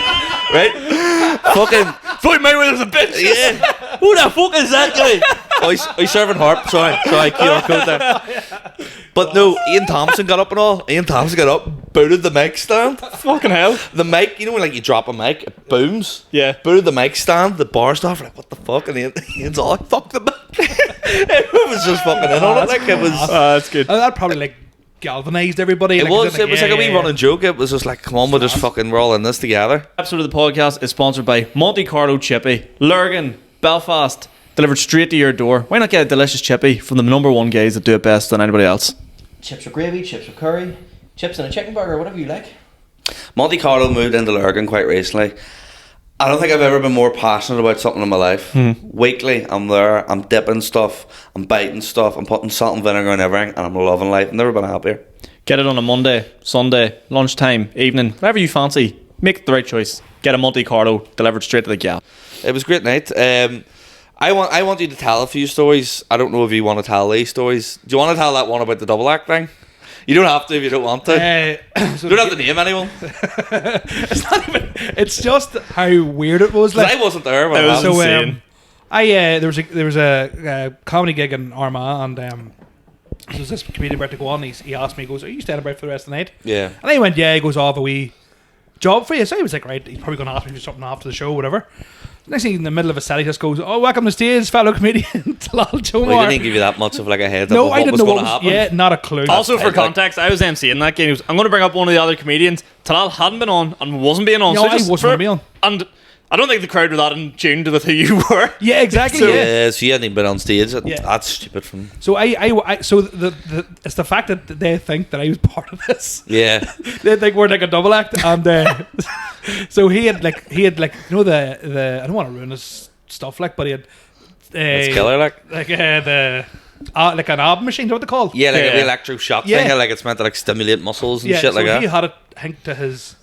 Right? Fucking Floyd Mayweather's a bitch. yeah. Who the fuck is that guy? Oh, he's serving harp. Sorry, QR code there. But no, Ian Thompson got up and all. Ian Thompson got up, booted the mic stand. Fucking hell. The mic, you know when like you drop a mic, it booms. Yeah. Booted the mic stand, the bar staff were like, what the fuck? And Ian's all like, fuck the mic. It was just fucking in on it. Like it was. That's good. That probably like galvanized everybody. It like, was like a wee yeah. running joke. It was just like, come on, we're just fucking, we're all in this together. Episode of the podcast is sponsored by Monte Carlo Chippy, Lurgan, Belfast, delivered straight to your door. Why not get a delicious chippy from the number one guys that do it best than anybody else? Chips with gravy, chips with curry, chips and a chicken burger, whatever you like. Monte Carlo moved into Lurgan quite recently. I don't think I've ever been more passionate about something in my life. Weekly, I'm there, I'm dipping stuff, I'm biting stuff, I'm putting salt and vinegar on everything, and I'm loving life. I've never been happier. Get it on a Monday, Sunday, lunchtime, evening, whatever you fancy. Make the right choice. Get a Monte Carlo delivered straight to the gal. It was a great night. I want you to tell a few stories. I don't know if you want to tell these stories. Do you want to tell that one about the double act thing? You don't have to if you don't want to. So you don't have to name anyone. It's not even. It's just how weird it was. Like I wasn't there when it it was happened. insane. There was a comedy gig in Armagh, and there was this comedian about to go on. He asked me, he goes, "Are you staying about for the rest of the night?" Yeah. And I went, "Yeah." He goes, "Oh, have a wee job for you." So I was like, "Right." He's probably going to ask me for something after the show, whatever. Next thing in the middle of a set, he just goes, "Oh, welcome to stage, fellow comedian Talal Jomar." Well, he didn't give you that much of like a heads up No, of I what didn't was know going what to was. happen. Yeah, not a clue. Also, for like- context, I was emceeing that game. I'm going to bring up one of the other comedians. Talal hadn't been on and wasn't being on. No, so I just wasn't gonna be on. And I don't think the crowd were that in tune with who you were. Yeah, exactly. So- yeah. So you hadn't even been on stage. Yeah. That's stupid from. So so the it's the fact that they think that I was part of this. Yeah. They think we're like a double act, and so he had like you know the I don't want to ruin his stuff but he had It's killer, like. like an ab machine. What they called? Yeah, like Yeah. a electric shock Yeah. thing. Like it's meant to like stimulate muscles and shit so like he that. had it hanged to his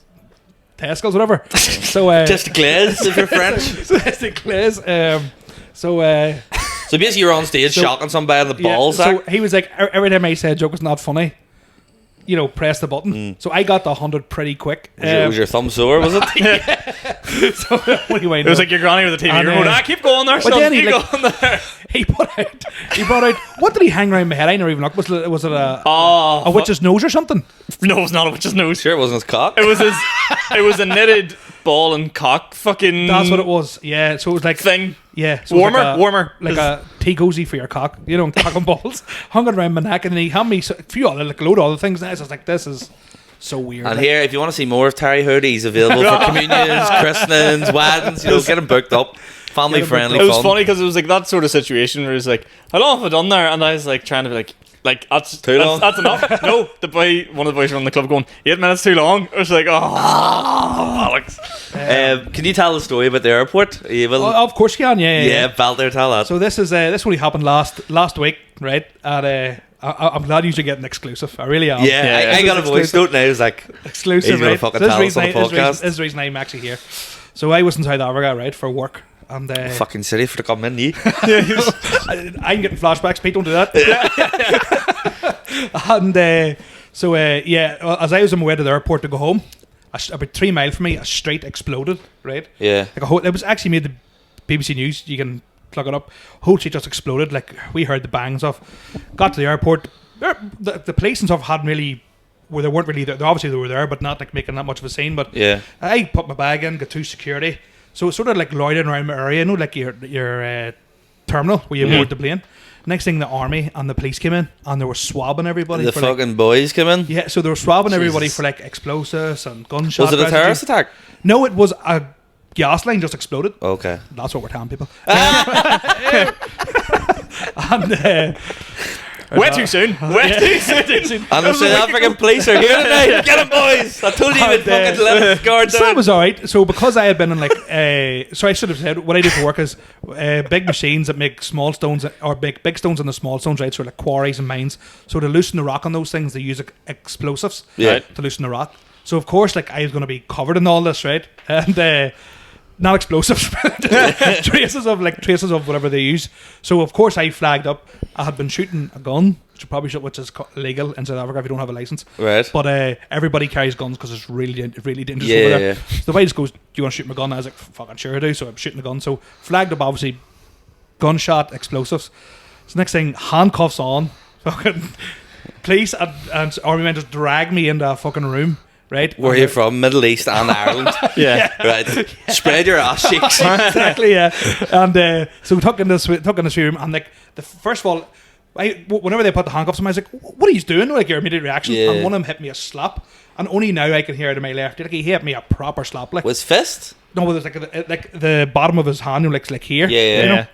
testicles, whatever. So Just a glaze, if you're French. so that's the glaze. So basically, you're on stage So- shocking somebody in the yeah, balls. so like. he was like, every time I said a joke was not funny, you know, press the button. So I got the 100 pretty quick. Was your thumb sore? Was it? So what do you It was like your granny with a TV And, remote. Keep going there, but son. then he, Keep like- going there. he brought out what did he hang around my head? I never even looked. Was it a Oh, witch's nose or something? no, it's not a witch's nose. Sure, it wasn't his cock. It was his. It was a knitted ball and cock fucking. That's what it was. Yeah, so it was like Thing. yeah, so it was Warmer. like a tea cozy for your cock, you know, cock and balls hung it around my neck, and then he handed me a few other like a load of other things. And I was like, this is so weird. And like, here, if you want to see more of Terry Hoodie, he's available for communions, christenings, weddings. You know, get him booked up. Family friendly. It was fun. funny because it was like that sort of situation where it's like, how long have I done there? And I was like trying to be like that's Too long? That's enough. No, one of the boys from the club going 8 minutes too long. I was like, Alex. Can you tell the story about the airport? Are you will- oh, of course you can. yeah, Balder, tell that. So this only happened last week, right? And I'm glad you're getting exclusive. I really am. yeah, I got a voice note now. It's like, Exclusive. He's gonna right? fucking So this tell us reason on the this reason- podcast. this is the reason I'm actually here. So I was in South Africa, right, for work, and fucking city for the come in, you. I'm getting flashbacks. Pete, don't do that. And so as I was on my way to the airport to go home, about 3 miles from me, a street exploded. Right. Yeah. Like a whole. It was actually made the BBC News. You can plug it up. Whole street just exploded. Like we heard the bangs off. Got to the airport. The police and stuff hadn't really. Well, they weren't really there. Obviously, they were there, but not like making that much of a scene. But Yeah. I put my bag in, got through security. So it's sort of like loitering around my area, you know, like your terminal where you board the plane. Next thing, the army and the police came in, and they were swabbing everybody. The for like, fucking boys come in. yeah, so they were swabbing everybody Jesus. for like explosives and gunshot. Was it a residue. terrorist attack? No, it was a gas line just exploded. Okay. That's what we're telling people. And Way too soon. Way too soon. And the South African police are here tonight. Get them, boys! I told you And, we'd fucking let the guard so that down. was alright. So because I had been in like, so I should have said what I do for work is big machines that make small stones or big stones and the small stones, right? So like quarries and mines. So to loosen the rock on those things, they use explosives Yeah. to loosen the rock. So of course, like I was going to be covered in all this, right? And not explosives, traces of whatever they use. So of course I flagged up. I had been shooting a gun, which is illegal in South Africa if you don't have a license. Right. But everybody carries guns because it's really dangerous Yeah, over there. yeah. So the guy just goes, "Do you want to shoot my gun?" I was like, "Fucking sure I do." So I'm shooting a gun. So flagged up, obviously, gunshot, explosives. So next thing, handcuffs on. Fucking police and army men just drag me into a fucking room. Right? Where are you from? Middle East and Ireland. Yeah. Right. Spread your ass cheeks. Exactly, yeah. And so we took in this room, and like first of all, whenever they put the handcuffs on me, I was like, "What are you doing?" Like your immediate reaction, Yeah. and one of them hit me a slap, and only now I can hear it to my left. Like he hit me a proper slap, like Was fist? no, there's like the bottom of his hand, like here, Yeah. you know?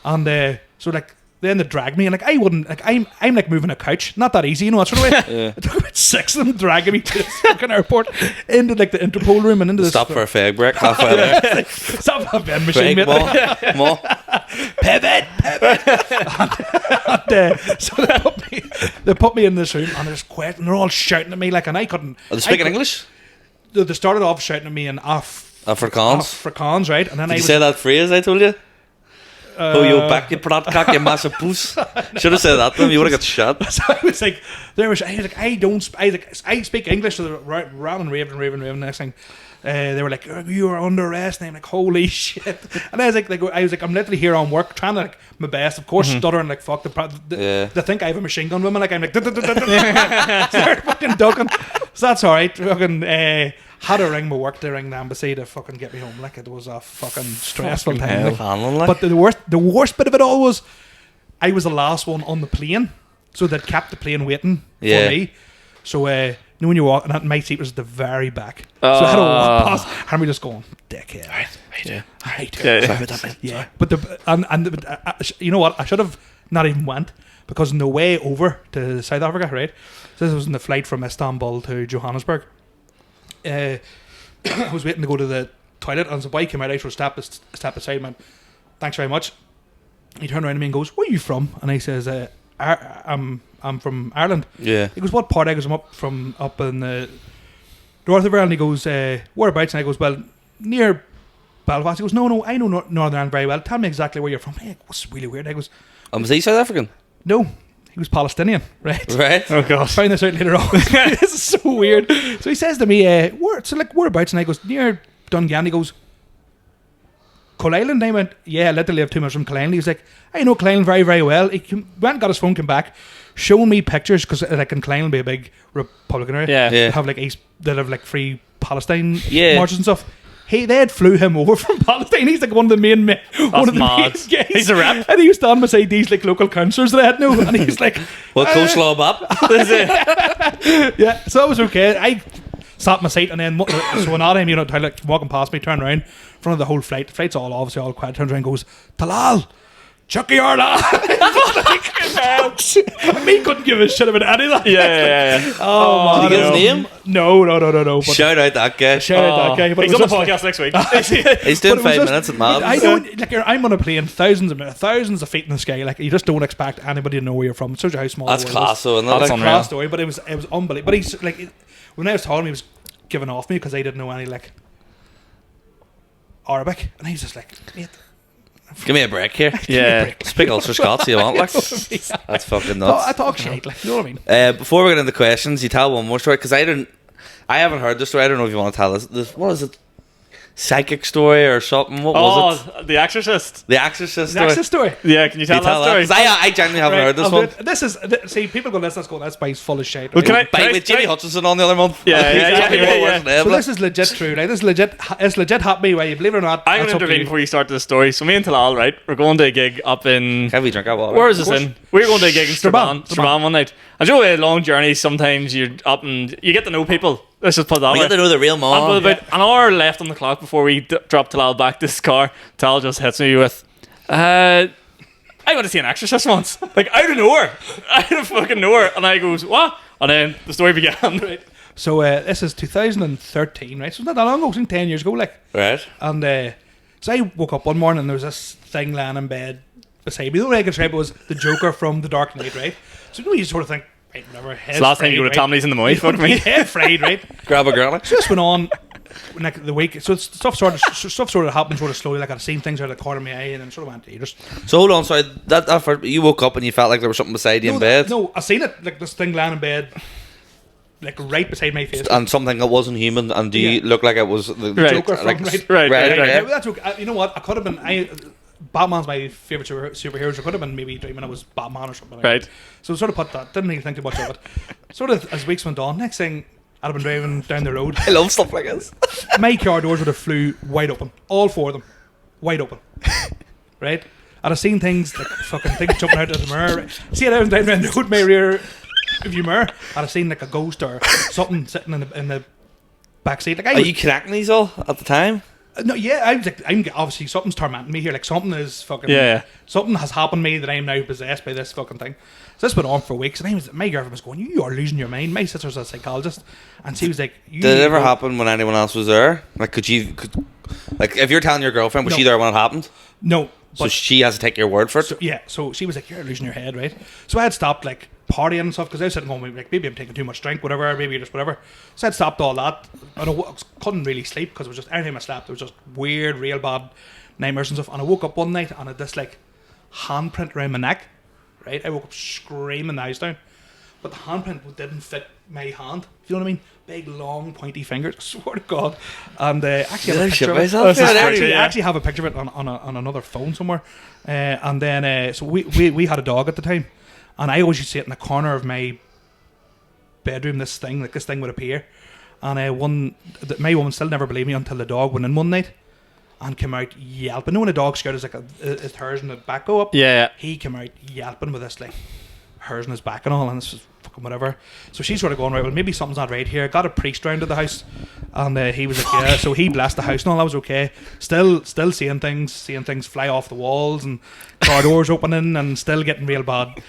And so like. Then they dragged me, and like I wouldn't, like I'm like moving a couch, not that easy, you know. That sort of way. Yeah. It took about 6 of them dragging me to this fucking airport, into like the Interpol room, and into this. Stop for a fag break halfway there. Stop that vending machine, Break, mate. more. Pivot. And, so they put me in this room, and they're just quiet, and they're all shouting at me like, and I couldn't. Are they speaking English? They started off shouting at me in Afrikaans. Afrikaans, right? And then Did I you was, say that phrase I told you? Oh, you back, you pratkak, you massive puss. Should have said that to them. You would have got shot. So I was like, I was like, I speak English, so they ran and raving. Next thing, they were like, "You are under arrest," and I'm like, "Holy shit!" And I was like, I'm literally here on work, trying to like my best, of course, stuttering like fuck. They think I have a machine gun with me, like I'm like, start fucking ducking. So that's all right. Fucking had to ring my work to ring the embassy to fucking get me home. Like it was a fucking stressful Fucking time. hell. Like. Handling like. But the worst bit of it all was I was the last one on the plane, so they'd kept the plane waiting Yeah. for me. So you know when you walk, and my seat was at the very back, so I had to walk past, and we just going, "Dickhead, Yeah. right, Yeah. yeah." But you know what? I should have not even went, because on the way over to South Africa, right? So this was in the flight from Istanbul to Johannesburg. I was waiting to go to the toilet, and the boy came out. I step aside, and went, "Thanks very much." He turned around to me and goes, "Where are you from?" And I says, "I'm from Ireland." Yeah. He goes, "What part?" I goes, "I'm up in the north of Ireland." He goes, "Whereabouts?" And I goes, "Well, near Belfast." He goes, "No, I know Northern Ireland very well. Tell me exactly where you're from." Hey, what's really weird? I goes, Was he South African? "No." He was Palestinian, right? Right. Oh god. Found this out later on. This is so weird. So he says to me, whereabouts? And I goes, "Near Dungan." He goes, "Coal Island?" I went, "Yeah, I literally have 2 minutes from Coal Island." He was like, "I know Coal Island very, very well." He went, got his phone, came back, showing me pictures, because like in Coal Island be a big Republican area. Yeah. Yeah. They have like free Palestine Yeah. marches and stuff. They had flew him over from Palestine. He's like one of the main men. One of the mad. main guys. He's a rep. And he was standing beside these like local councillors that I had no. And he's like, Well, coleslaw up. yeah. So that was okay. I sat in my seat, and then so when Adam, like, walking past me, turned around in front of the whole flight. The flight's obviously all quiet. Turns around and goes, "Talal, Chucky Arla." Me couldn't give a shit about any of that. Yeah. Oh, man. Did you get his name? No. But Shout out that guy. shout out that guy. But He's it on was the just podcast next week. He's doing but it was 5 just- minutes at but I Mavs. don't like. I'm on a plane, thousands of feet in the sky. Like you just don't expect anybody to know where you're from. It shows you how small. That's the world class, is. though, isn't That's it? It's a unreal. class story, but it was unbelievable. But he's like, when I was talking, he was giving off me because I didn't know any like Arabic, and he's just like, "Mate, Give me a break here. Yeah. Speak Ulster Scots, you want, like. That's fucking I nuts. talk shit, like, you know what I mean?" Before we get into questions, you tell one more story, because I haven't heard this story. I don't know if you want to tell this. What is it? Psychic story or something? What was it? Oh, The Exorcist. The Exorcist story. That's the story. Yeah, can you Can tell you that story? 'Cause I genuinely haven't heard this I'll one. do it. This is see, people go, "Let's go. That's guy's full of shit." Well, right? can I- Bite with Jimmy Hutchinson on the other month. Yeah, He's yeah, exactly yeah, what yeah, worse yeah. than ever. So this is legit true. Like it's legit happened whether you believe it or not. I'm going that's to up to intervene you. before you start the story. So me and Talal, right, we're going to a gig up in... Can we drink our water? Where is this Of course. in? We were going to a gig in Strabane. Strabane one night. And you know, a long journey, sometimes you're up and you get to know people. Let's just put it that We way. get to know the real And mom. with about an hour left on the clock before we drop Talal back to his car, Talal just hits me with, I want to see an Exorcist once. Like, out of nowhere. Out of fucking nowhere. And I goes, what? And then the story began. Right. So this is 2013, right? So it's not that long ago. It's only 10 years ago, like. Right. And so I woke up one morning and there was this thing laying in bed beside me. The only way I could describe it was the Joker from The Dark Knight, right? So you know, you sort of think, right, whatever. It's the last time you go to Tommy's in the Moy, fuck me. Head fried, right? Grab a girl. So this went on like the week. So stuff sort of happened sort of slowly. Like I'd seen things out of the corner of my eye, and then sort of went to eaters. So hold on, sorry. That first, you woke up and you felt like there was something beside you in bed, No, I seen it like this thing lying in bed, like right beside my face. and something that wasn't human. And do you look like it was the Right. Joker from like, right. Right. Yeah, that's okay. You know what? I could have been. Batman's my favorite superheroes. I could have been maybe dreaming I was Batman or something. Like Right. that. So sort of put that. Didn't really think too much of it. Sort of as weeks went on. Next thing, I'd have been driving down the road. I love stuff like this. My car doors would have flew wide open. All four of them, wide open. Right. I'd have seen things like fucking things jumping out of the mirror. Right? See it out down the road, my rear view mirror. I'd have seen like a ghost or something sitting in the back seat. Like Are you connecting these all at the time? No, yeah, I'm obviously something's tormenting me here. Like something is fucking. Yeah. Something has happened to me that I am now possessed by this fucking thing. So this went on for weeks, and my girlfriend was going, "You are losing your mind." My sister's a psychologist, and she was like, Did it ever happen when anyone else was there? Like, could like, if you're telling your girlfriend, was she there when it happened? No. So she has to take your word for it. So, yeah, so she was like, "You're losing your head, right?" So I had stopped like partying and stuff because I was sitting home like, maybe I'm taking too much drink, whatever, maybe just whatever. So I'd stopped all that, and I couldn't really sleep because it was just every time I slept, it was just weird, real bad nightmares and stuff. And I woke up one night and I had this like handprint around my neck. Right, I woke up screaming the house down, but the handprint didn't fit my hand. You know what I mean? Big, long, pointy fingers. I swear to God. And actually, I have a picture of it. I actually have a picture of it on another phone somewhere. And then, so we had a dog at the time, and I always used to see it in the corner of my bedroom. This thing would appear, and my woman still never believed me until the dog went in one night and came out yelping. You know when a dog scared, like his hairs in the back go up? Yeah. He came out yelping with this like hairs in his back and all, and this was fucking whatever. So she's sort of going, right, well maybe something's not right here. Got a priest round to the house, and he was like, yeah. So he blessed the house and all. That was okay. Still seeing things fly off the walls and car doors opening, and still getting real bad.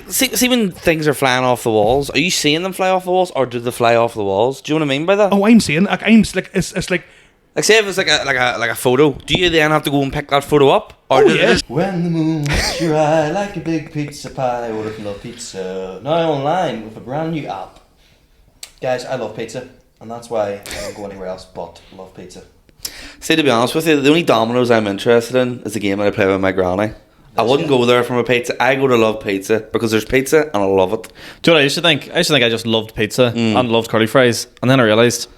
See when things are flying off the walls, are you seeing them fly off the walls, or do they fly off the walls? Do you know what I mean by that? Oh, I'm seeing. Like it's like. Like, say if it's like a photo, do you then have to go and pick that photo up? Or When the moon hits your eye like a big pizza pie, order from Love Pizza. Now online with a brand new app. Guys, I love pizza, and that's why I don't go anywhere else but Love Pizza. See, to be honest with you, the only Domino's I'm interested in is the game that I play with my granny. I wouldn't go there from a pizza. I go to Love Pizza because there's pizza and I love it. Do you know what I used to think? I used to think I just loved pizza and loved curly fries, and then I realised,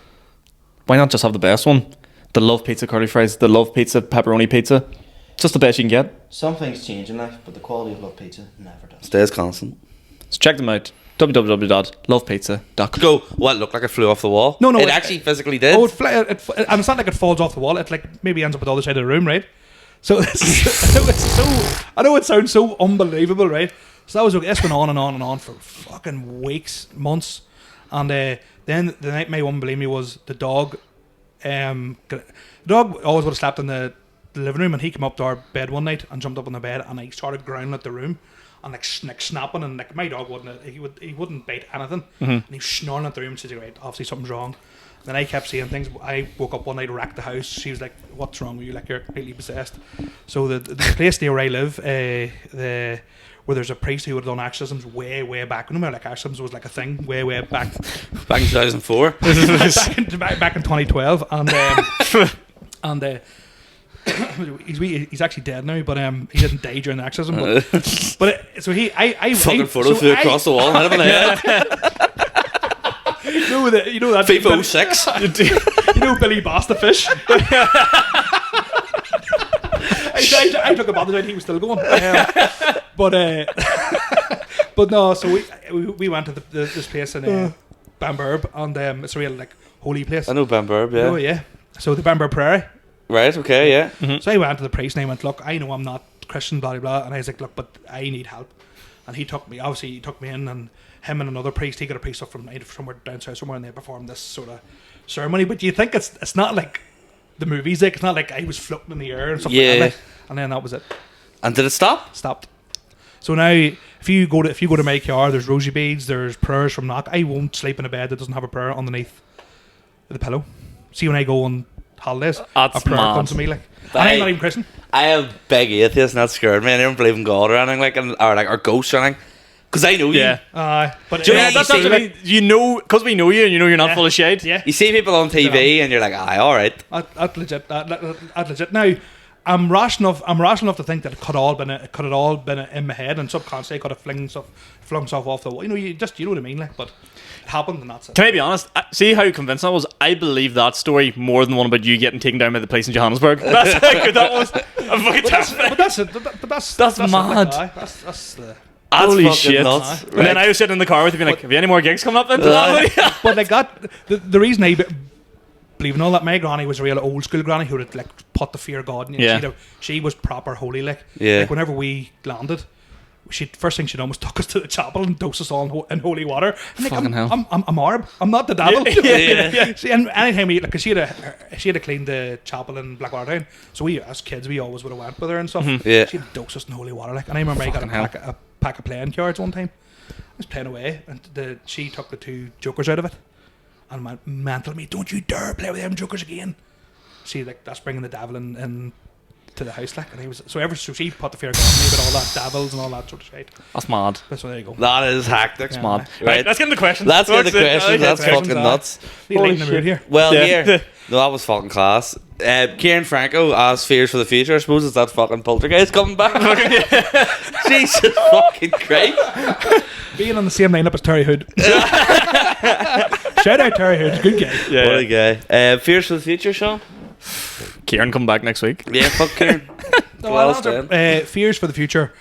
why not just have the best one? The Love Pizza curly fries, the Love Pizza pepperoni pizza. It's just the best you can get. Some things change in life, but the quality of Love Pizza never does. Stays constant. So check them out. www.lovepizza.com. Go. What, looked like it flew off the wall? No, it actually physically did. Oh, and it's not like it falls off the wall. It like maybe ends up at the other side of the room, right? So I know it sounds so unbelievable, right? So that was okay. This went on and on and on for fucking weeks, months, and then the night my one believed me was the dog. The dog always would have slept in the living room, and he came up to our bed one night and jumped up on the bed, and I started growling at the room and like snapping, and like my dog he wouldn't bite anything, and he was snoring at the room. She's like, right, obviously something's wrong. Then I kept seeing things. I woke up one night, wrecked the house. She was like, "What's wrong with you? Like you're completely possessed." So the place near where I live, where there's a priest who had done exorcisms way back. Remember, like exorcisms was like a thing way back. Back in 2004. back in 2012, and he's actually dead now, but he didn't die during the exorcism. But so I fucking photo flew across the wall and hit him in the head. You know that FIFA 06. You know Billy Bass the fish. I took a bother down. He was still going. But no. So we went to this place in Bamburb, and it's a real like holy place. I know Bamburb, yeah. Oh yeah. So the Bamburb Prairie. Right. Okay. Yeah. Mm-hmm. So I went to the priest and I went, look, I know I'm not Christian, blah blah blah, and I was like, look, but I need help. And he took me in, and him and another priest. He got a priest up from somewhere down south somewhere, and they performed this sort of ceremony. But do you think it's not like the movies? Like it's not like I was floating in the air and stuff like that. And then that was it. And did it stop? Stopped. So now, if you go to my car, there's rosy beads, there's prayers from knock. I won't sleep in a bed that doesn't have a prayer underneath the pillow. See, when I go on holidays, that's a prayer mad. comes to me like. And I'm not even Christian. I am big atheist, and that scared me. I don't believe in God or anything or ghosts or anything. Because I know you. Yeah. But Do you Yeah, know that's you what see, I mean. You know, because we know you, and you know you're not full of shade. yeah, You see people on TV and you're like, aye, all right. That's legit. That's legit. Now, I'm rash enough to think that it could all been in my head, and subconsciously I could have flung stuff off the wall. You know, you know what I mean, like. But it happened, and that's it. Can I be honest? See how convincing I was? I believe that story more than the one about you getting taken down by the police in Johannesburg. That's how good that was. I'm fucking terrified. But that's it. That's That's it, mad. like, that's the. That's Holy fucking shit. nuts. And then I was sitting in the car with you, being like, have you any more gigs coming up then? But like that, the reason I believe in all that, my granny was a real old school granny who would like put the fear of God in you. Yeah. She was proper holy, like. Yeah. Like whenever we landed, first thing she'd almost took us to the chapel and dose us all in holy water. And like, Fucking hell. I'm Arab. I'm not the devil. Yeah. See, and anytime we, like, 'cause she had cleaned the chapel in Blackwater Town, so we as kids we always would have went with her and stuff. Yeah. She'd dose us in holy water, like. And I remember I got a pack of playing cards one time. I was playing away, and she took the 2 jokers out of it, and went mental me. Don't you dare play with them jokers again. See, like, that's bringing the devil in to the house, like. And he was so she put the fear of God in me with all that devils and all that sort of shit. That's mad. So there you go. That is hectic. Yeah. Mad. Right. Right, let's get into the questions. Let's get the Fuck's sake. questions. That's questions, fucking aye. nuts. You lighten the mood here. Well, Yeah. here. No, that was fucking class. Kieran Franco asked fears for the future. I suppose it's that fucking poltergeist coming back. Jesus fucking Christ. Being on the same lineup as Terry Hood. Shout out Terry Hood, good guy. Yeah, What a guy. Fears for the future, Sean? Kieran come back next week. Yeah, fuck Kieran. Well done. Fears for the future.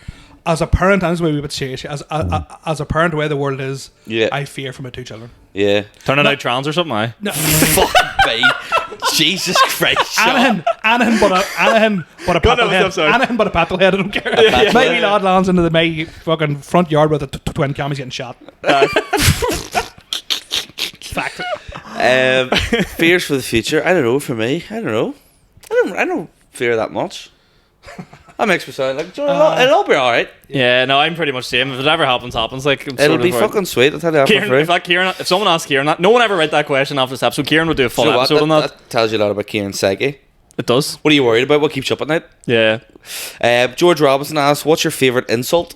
As a parent, and this is why we would serious. As a parent, the way the world is, Yeah. I fear for my 2 children. Yeah. Turning out trans or something, aye? No, Fuck me. Jesus Christ, Sean. Anahan, but a God, no, I'm paddlehead. sorry. Anahan, but a paddlehead. I don't care. Yeah. Maybe lad lands into my fucking front yard with a twin cam. He's getting shot. Fact. Fears for the future. I don't know. For me, I don't know. I don't fear that much. That makes me sound like it'll all be all right. Yeah, no, I'm pretty much the same. If it ever happens, like I'm It'll sort be of fucking sweet. I'll tell you that for Kieran, free. in fact, Kieran, if someone asked Kieran that, no one ever read that question after this episode. Kieran would do a full You know what? episode on that. That tells you a lot about Kieran's psyche. It does. What are you worried about? What keeps you up at night? Yeah. George Robinson asks, "What's your favourite insult?"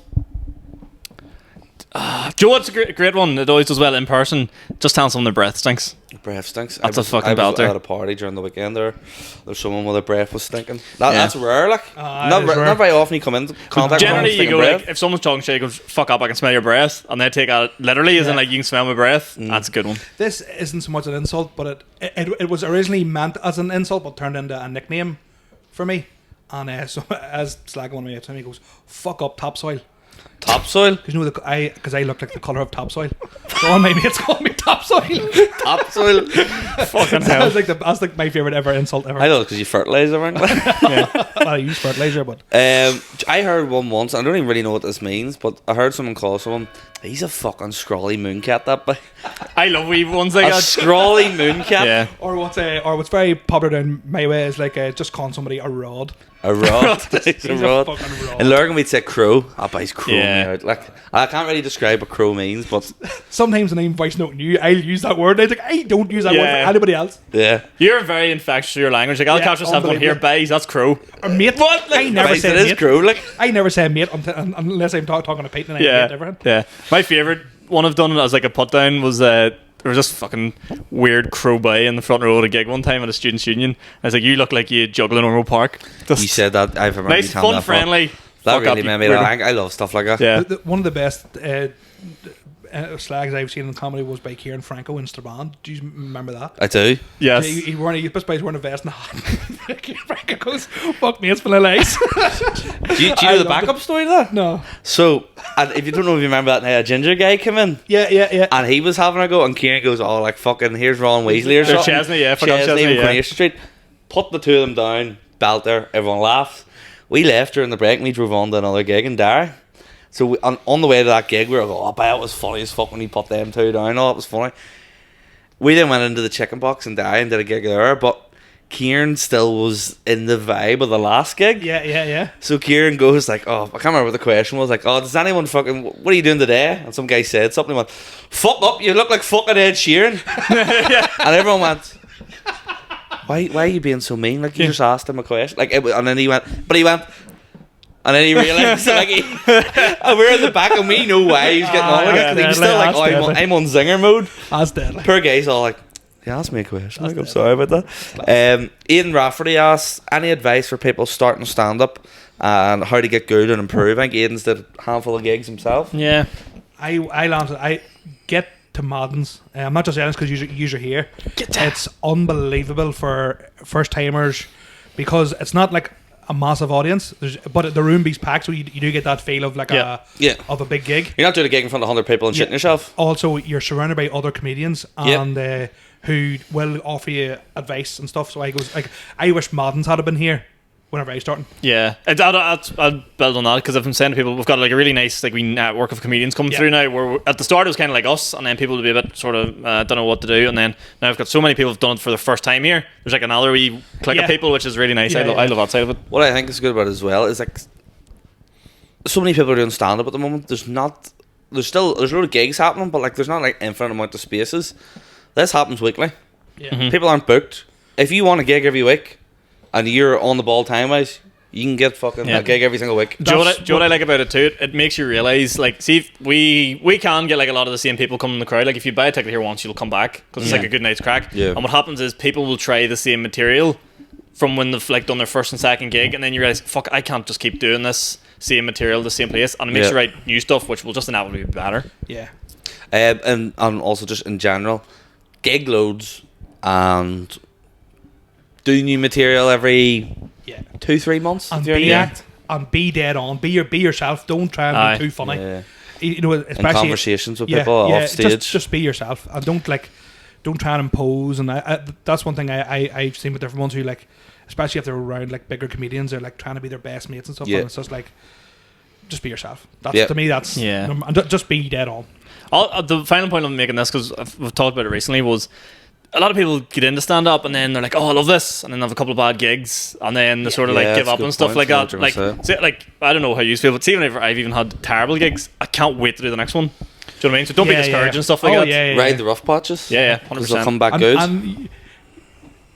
Joe, it's a great one. It always does well in person. Just telling someone their breath stinks. Breath stinks. That's a fucking I was belter. at a party during the weekend there. There's someone with their breath was stinking. That's rare, like. It Not is rare. very often you come into contact with Generally, someone you go stinking like, if someone's talking shit, you go, fuck up, I can smell your breath. And they take it literally, as in like, you can smell my breath. That's a good one. This isn't so much an insult, but it was originally meant as an insult, but turned into a nickname for me. And so as Slag one of my mates, he goes, "Fuck up topsoil." topsoil. Because you know, because I look like the colour of topsoil. So all my mates call me topsoil. Topsoil. Fucking That's hell. like my favourite ever insult ever. I know because you fertilise everything. Well, I use fertilizer, but I heard one once. I don't even really know what this means, but I heard someone call someone. He's a fucking scrawly mooncat. That boy. I love wee ones like A that. scrawly mooncat. Yeah. or what's very popular down my way is like just calling somebody a rod. A rod. He's He's a a rod. fucking rod. In Lurgan we'd say crow. Ah, but he's crowing Yeah. me out. Like I can't really describe what crow means, but Sometimes when I'm voice noting you, I'll use that word. I think I don't use that word Yeah. for anybody else. yeah. You're very infectious with your language. Like, I'll Yeah, catch yourself going, here, unbelievable. bays, that's crow. Or mate. What? I never Guys, say it is mate. crow. Like I never say mate unless I'm talking to Peyton and I Yeah. mate everything. Yeah. My favourite one I've done as like a put down was there was this fucking weird crow bay in the front row at a gig one time at a students' union. I was like, you look like you juggle in Ormo Park. you said that, I've remembered Nice, you telling fun, that before. friendly. That Fuck really up, made you me weirdo. laugh. I love stuff like that. Yeah. One of the best slags I've seen in comedy was by Kieran Franco in Strabane. Do you remember that? I do. Yes. He best buys wearing a vest and a hat. Kieran Franco goes, "Fuck me, it's full of lies." Do you know the backup story to that? No. So, and if you don't know if you remember that now, a ginger guy came in Yeah. and he was having a go, and Kieran goes, "Oh, like fucking, here's Ron Weasley or Or something." Chesney, yeah, forgot Chesney Chesney, on yeah. Coronation Street. Put the two of them down, belter, everyone laughed. We left during the break and we drove on to another gig in Derry. So on the way to that gig, we were like, "Oh, but it was funny as fuck when he put them two down. Oh, it was funny." We then went into the chicken box in Derry and did a gig there, but Kieran still was in the vibe of the last gig. Yeah. So Kieran goes like, "Oh, I can't remember what the question was. Like, oh, does anyone fucking, what are you doing today?" And some guy said something. He went, "Fuck up, you look like fucking Ed Sheeran." And everyone went, why are you being so mean? Like, you just asked him a question. Like, and then he went, And then he realised, like, and we're in the back and we know why he's getting on with it. 'Cause he was still like, oh, I'm on zinger mode. That's deadly. Poor guy's all like, he asked me a question. Like, I'm sorry about that. Ian Rafferty asks, any advice for people starting stand-up and how to get good and improve? I think Aiden's did a handful of gigs himself. Yeah. I get to Madden's. I'm not just saying this because you're here. It's unbelievable for first timers because it's not like a massive audience, but the room be's packed, so you do get that feel of like of a big gig. You're not doing a gig in front of 100 people and shitting yourself. Also, you're surrounded by other comedians and who will offer you advice and stuff. So I wish Madden's had been here whenever I started. Yeah, I'd build on that because I've been saying to people, we've got like a really nice like we network of comedians coming through now. Where at the start it was kind of like us, and then people would be a bit sort of don't know what to do, and then now I've got so many people who've done it for the first time here. There's like another wee clique of people, which is really nice. I love that side of it. What I think is good about it as well is like so many people are doing stand up at the moment. There's a lot of gigs happening, but like there's not like infinite amount of spaces. This happens weekly. Yeah. Mm-hmm. People aren't booked. If you want a gig every week and you're on the ball time wise, you can get fucking a gig every single week. Do you know what I like about it too? It makes you realise, like, see, if we can get like a lot of the same people coming in the crowd. Like, if you buy a ticket here once, you'll come back because it's like a good night's crack. Yeah. And what happens is people will try the same material from when they've like done their first and second gig, and then you realise, fuck, I can't just keep doing this same material, the same place, and it makes you write new stuff, which will just inevitably be better. Yeah. And also just in general, gig loads and do new material every 2-3 months. And be be dead on. Be yourself. Don't try and be too funny. Yeah. You know, especially in conversations with people off stage. Just be yourself and don't try and impose. And that's one thing I've seen with different ones who like, especially if they're around like bigger comedians, they're like trying to be their best mates and stuff. And it's just like, just be yourself. That's to me. That's and just be dead on. The final point I'm making this, because we've talked about it recently, was a lot of people get into stand up and then they're like, oh, I love this, and then they have a couple of bad gigs and then they sort of like give up and stuff like that. Like I don't know how you feel, but see, whenever I've even had terrible gigs, I can't wait to do the next one. Do you know what I mean? So don't be discouraged and stuff like that. Ride the rough patches. 100%. They'll come back good. And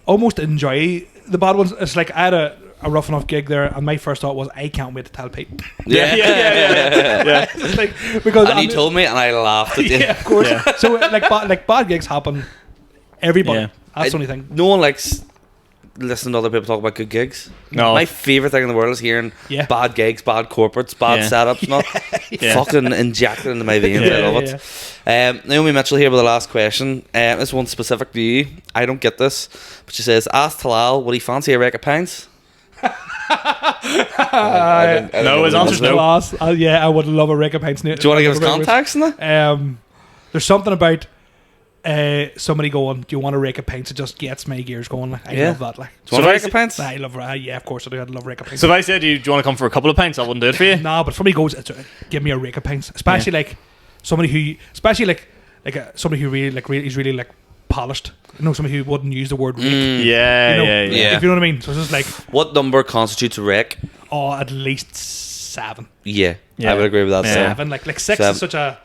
almost enjoy the bad ones. It's like I had a rough enough gig there, and my first thought was, I can't wait to tell Pete. Yeah. It's like, because and you told me, and I laughed at you. Yeah, of course. So like bad gigs happen. Everybody. That's the only thing. No one likes listening to other people talk about good gigs. No. My favourite thing in the world is hearing bad gigs, bad corporates, bad setups, not fucking injected into my veins. I love it. Naomi Mitchell here with the last question. This one's specific to you. I don't get this, but she says, ask Talal, would he fancy a rack of pints? No, his answer's no. I would love a rack of pints. Do you want to give us contacts in that? There's something about somebody going, do you want a rake of pints? It just gets my gears going. I love that. Like, do you want a rake of pints? I love of course I do. I'd love rake of pints. So if I said, do you want to come for a couple of pints, I wouldn't do it for you. Nah, but if somebody goes, give me a rake of pints, especially like somebody who, somebody who really is really like polished. You know, somebody who wouldn't use the word rake. If you know what I mean. So it's just like, what number constitutes a rake? Oh, at least 7. Yeah, I would agree with that. 7. Like 6 is such a.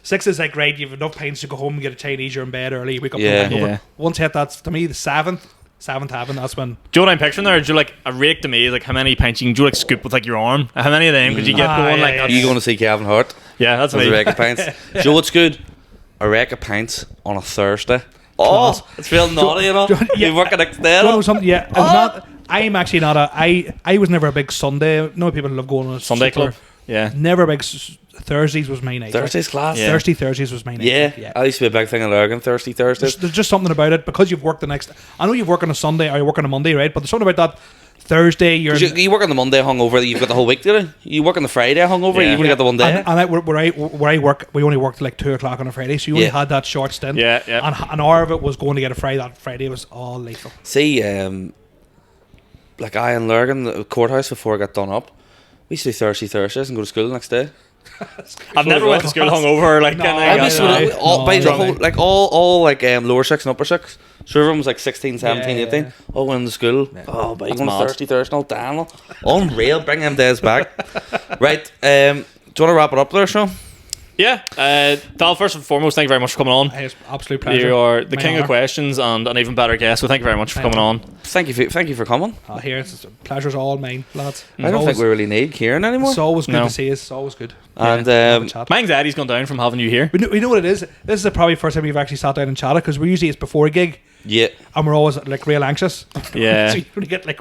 6 is like, right, you have enough pints to go home and get a Chinese, you're in bed early, you wake up over. Once you hit that, to me, the seventh having, that's when. Do you know what I'm picturing there? Do you like a rake to me, like how many pints you can do, like scoop with like your arm? How many of them could you get going like that? Are you going to see Kevin Hart? Yeah, that's me. A rake of pints. Do you know what's good? A rake of pints on a Thursday. Oh, it's real naughty, you know? You work at external. Yeah, it's not. I'm actually not I was never a big Sunday. No, people love going on a Sunday club. Yeah. Never a big. Thursdays was my night. Thursdays class. Yeah. Thursdays was my night. Yeah. I used to be a big thing in Lurgan, Thursdays. There's just something about it because you've worked the next. I know you've worked on a Sunday or you work on a Monday, right? But there's something about that Thursday. You work on the Monday hungover. You've got the whole week to do. You work on the Friday hungover. You've only got the one day. And where I work, we only worked like 2:00 on a Friday, so you only had that short stint. Yeah. And an hour of it was going to get a fry. That Friday was all lethal. See, like I in Lurgan, the courthouse before I got done up, we used to do Thursdays and go to school the next day. I've never went to school hungover all lower 6 and upper 6. So everyone was like 16, 17, 18. Oh, went to school. Oh, but you going to Thursday, no Daniel. Unreal, bring them days back. Right, do you want to wrap it up there, Sean? Yeah, Talal, first and foremost, thank you very much for coming on. Hey, it's an absolute pleasure. You are the My king honour. of questions and an even better guest, so thank you very much for coming on. Thank you for coming. Here, it's pleasure's all mine, lads. I don't think we really need Kieran anymore. It's always good No. to see us. It's always good. And Have a chat. My anxiety's gone down from having you here. We know what it is. This is probably the first time we've actually sat down and chatted because we usually it's before a gig yeah, and we're always like real anxious. Yeah. So you only get like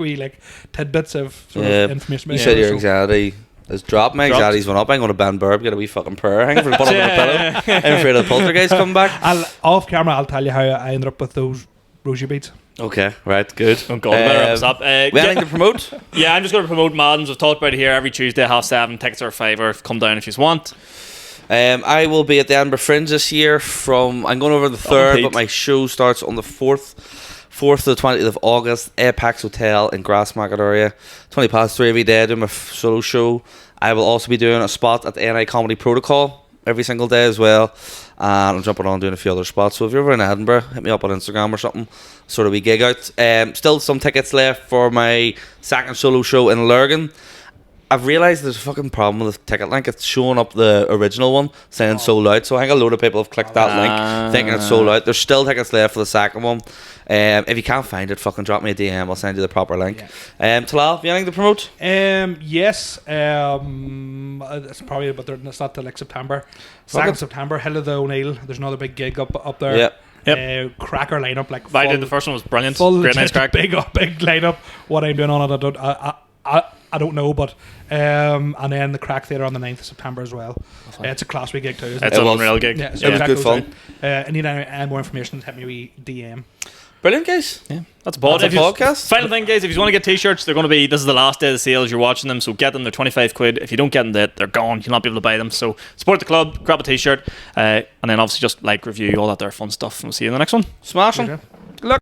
tidbits of sort yeah. of information. You said your So- anxiety has dropped. My Dropped. anxiety's went up. I'm going to ban Burb, get a wee fucking prayer hang for the bottom of the pillow. I'm afraid of the poltergeist coming back. Off camera, I'll tell you how I ended up with those rosy beads. Okay, right, good. Oh God, better wrap us up. We have anything to promote? Yeah, I'm just going to promote Madden's. We've talked about it here every Tuesday, 7:30. Tickets are £5. Come down if you want. I will be at the Edinburgh Fringe this year I'm going over the 3rd, Pete. but my show starts on the 4th to the 20th of August, Apex Hotel in Grassmarket area. 3 every day, doing my solo show. I will also be doing a spot at the NI Comedy Protocol every single day as well. And I'm jumping on doing a few other spots. So if you're ever in Edinburgh, hit me up on Instagram or something. Sort of wee gig out. Still some tickets left for my second solo show in Lurgan. I've realised there's a fucking problem with the ticket link. It's showing up the original one saying sold out. So I think a load of people have clicked that link thinking it's sold out. There's still tickets left for the second one. If you can't find it, fucking drop me a DM. I'll send you the proper link. Talal, have you anything to promote? Yes. It's probably, but it's not till like September. 2nd September, Hill of the O'Neill. There's another big gig up there. Yeah. Yep. Cracker lineup, like I did full- the first one was brilliant. full Great nice just crack. big lineup. What I'm doing on it, I don't know, but and then the Crack Theatre on the 9th of September as well. It's a class week gig too. Isn't It's it? an was. unreal gig. Yeah, it was that good goes fun. out. I need any more information. Hit me a wee DM. Brilliant, guys. Yeah, that's a pod. That's a podcast. Final thing, guys, if you want to get t-shirts, they're going to be, this is the last day of the sale as you're watching them, so get them. They're 25 quid. If you don't get them, they're gone. You'll not be able to buy them. So support the club, grab a t-shirt, and then obviously just like, review, all that there fun stuff. And we'll see you in the next one. Smashing. Okay.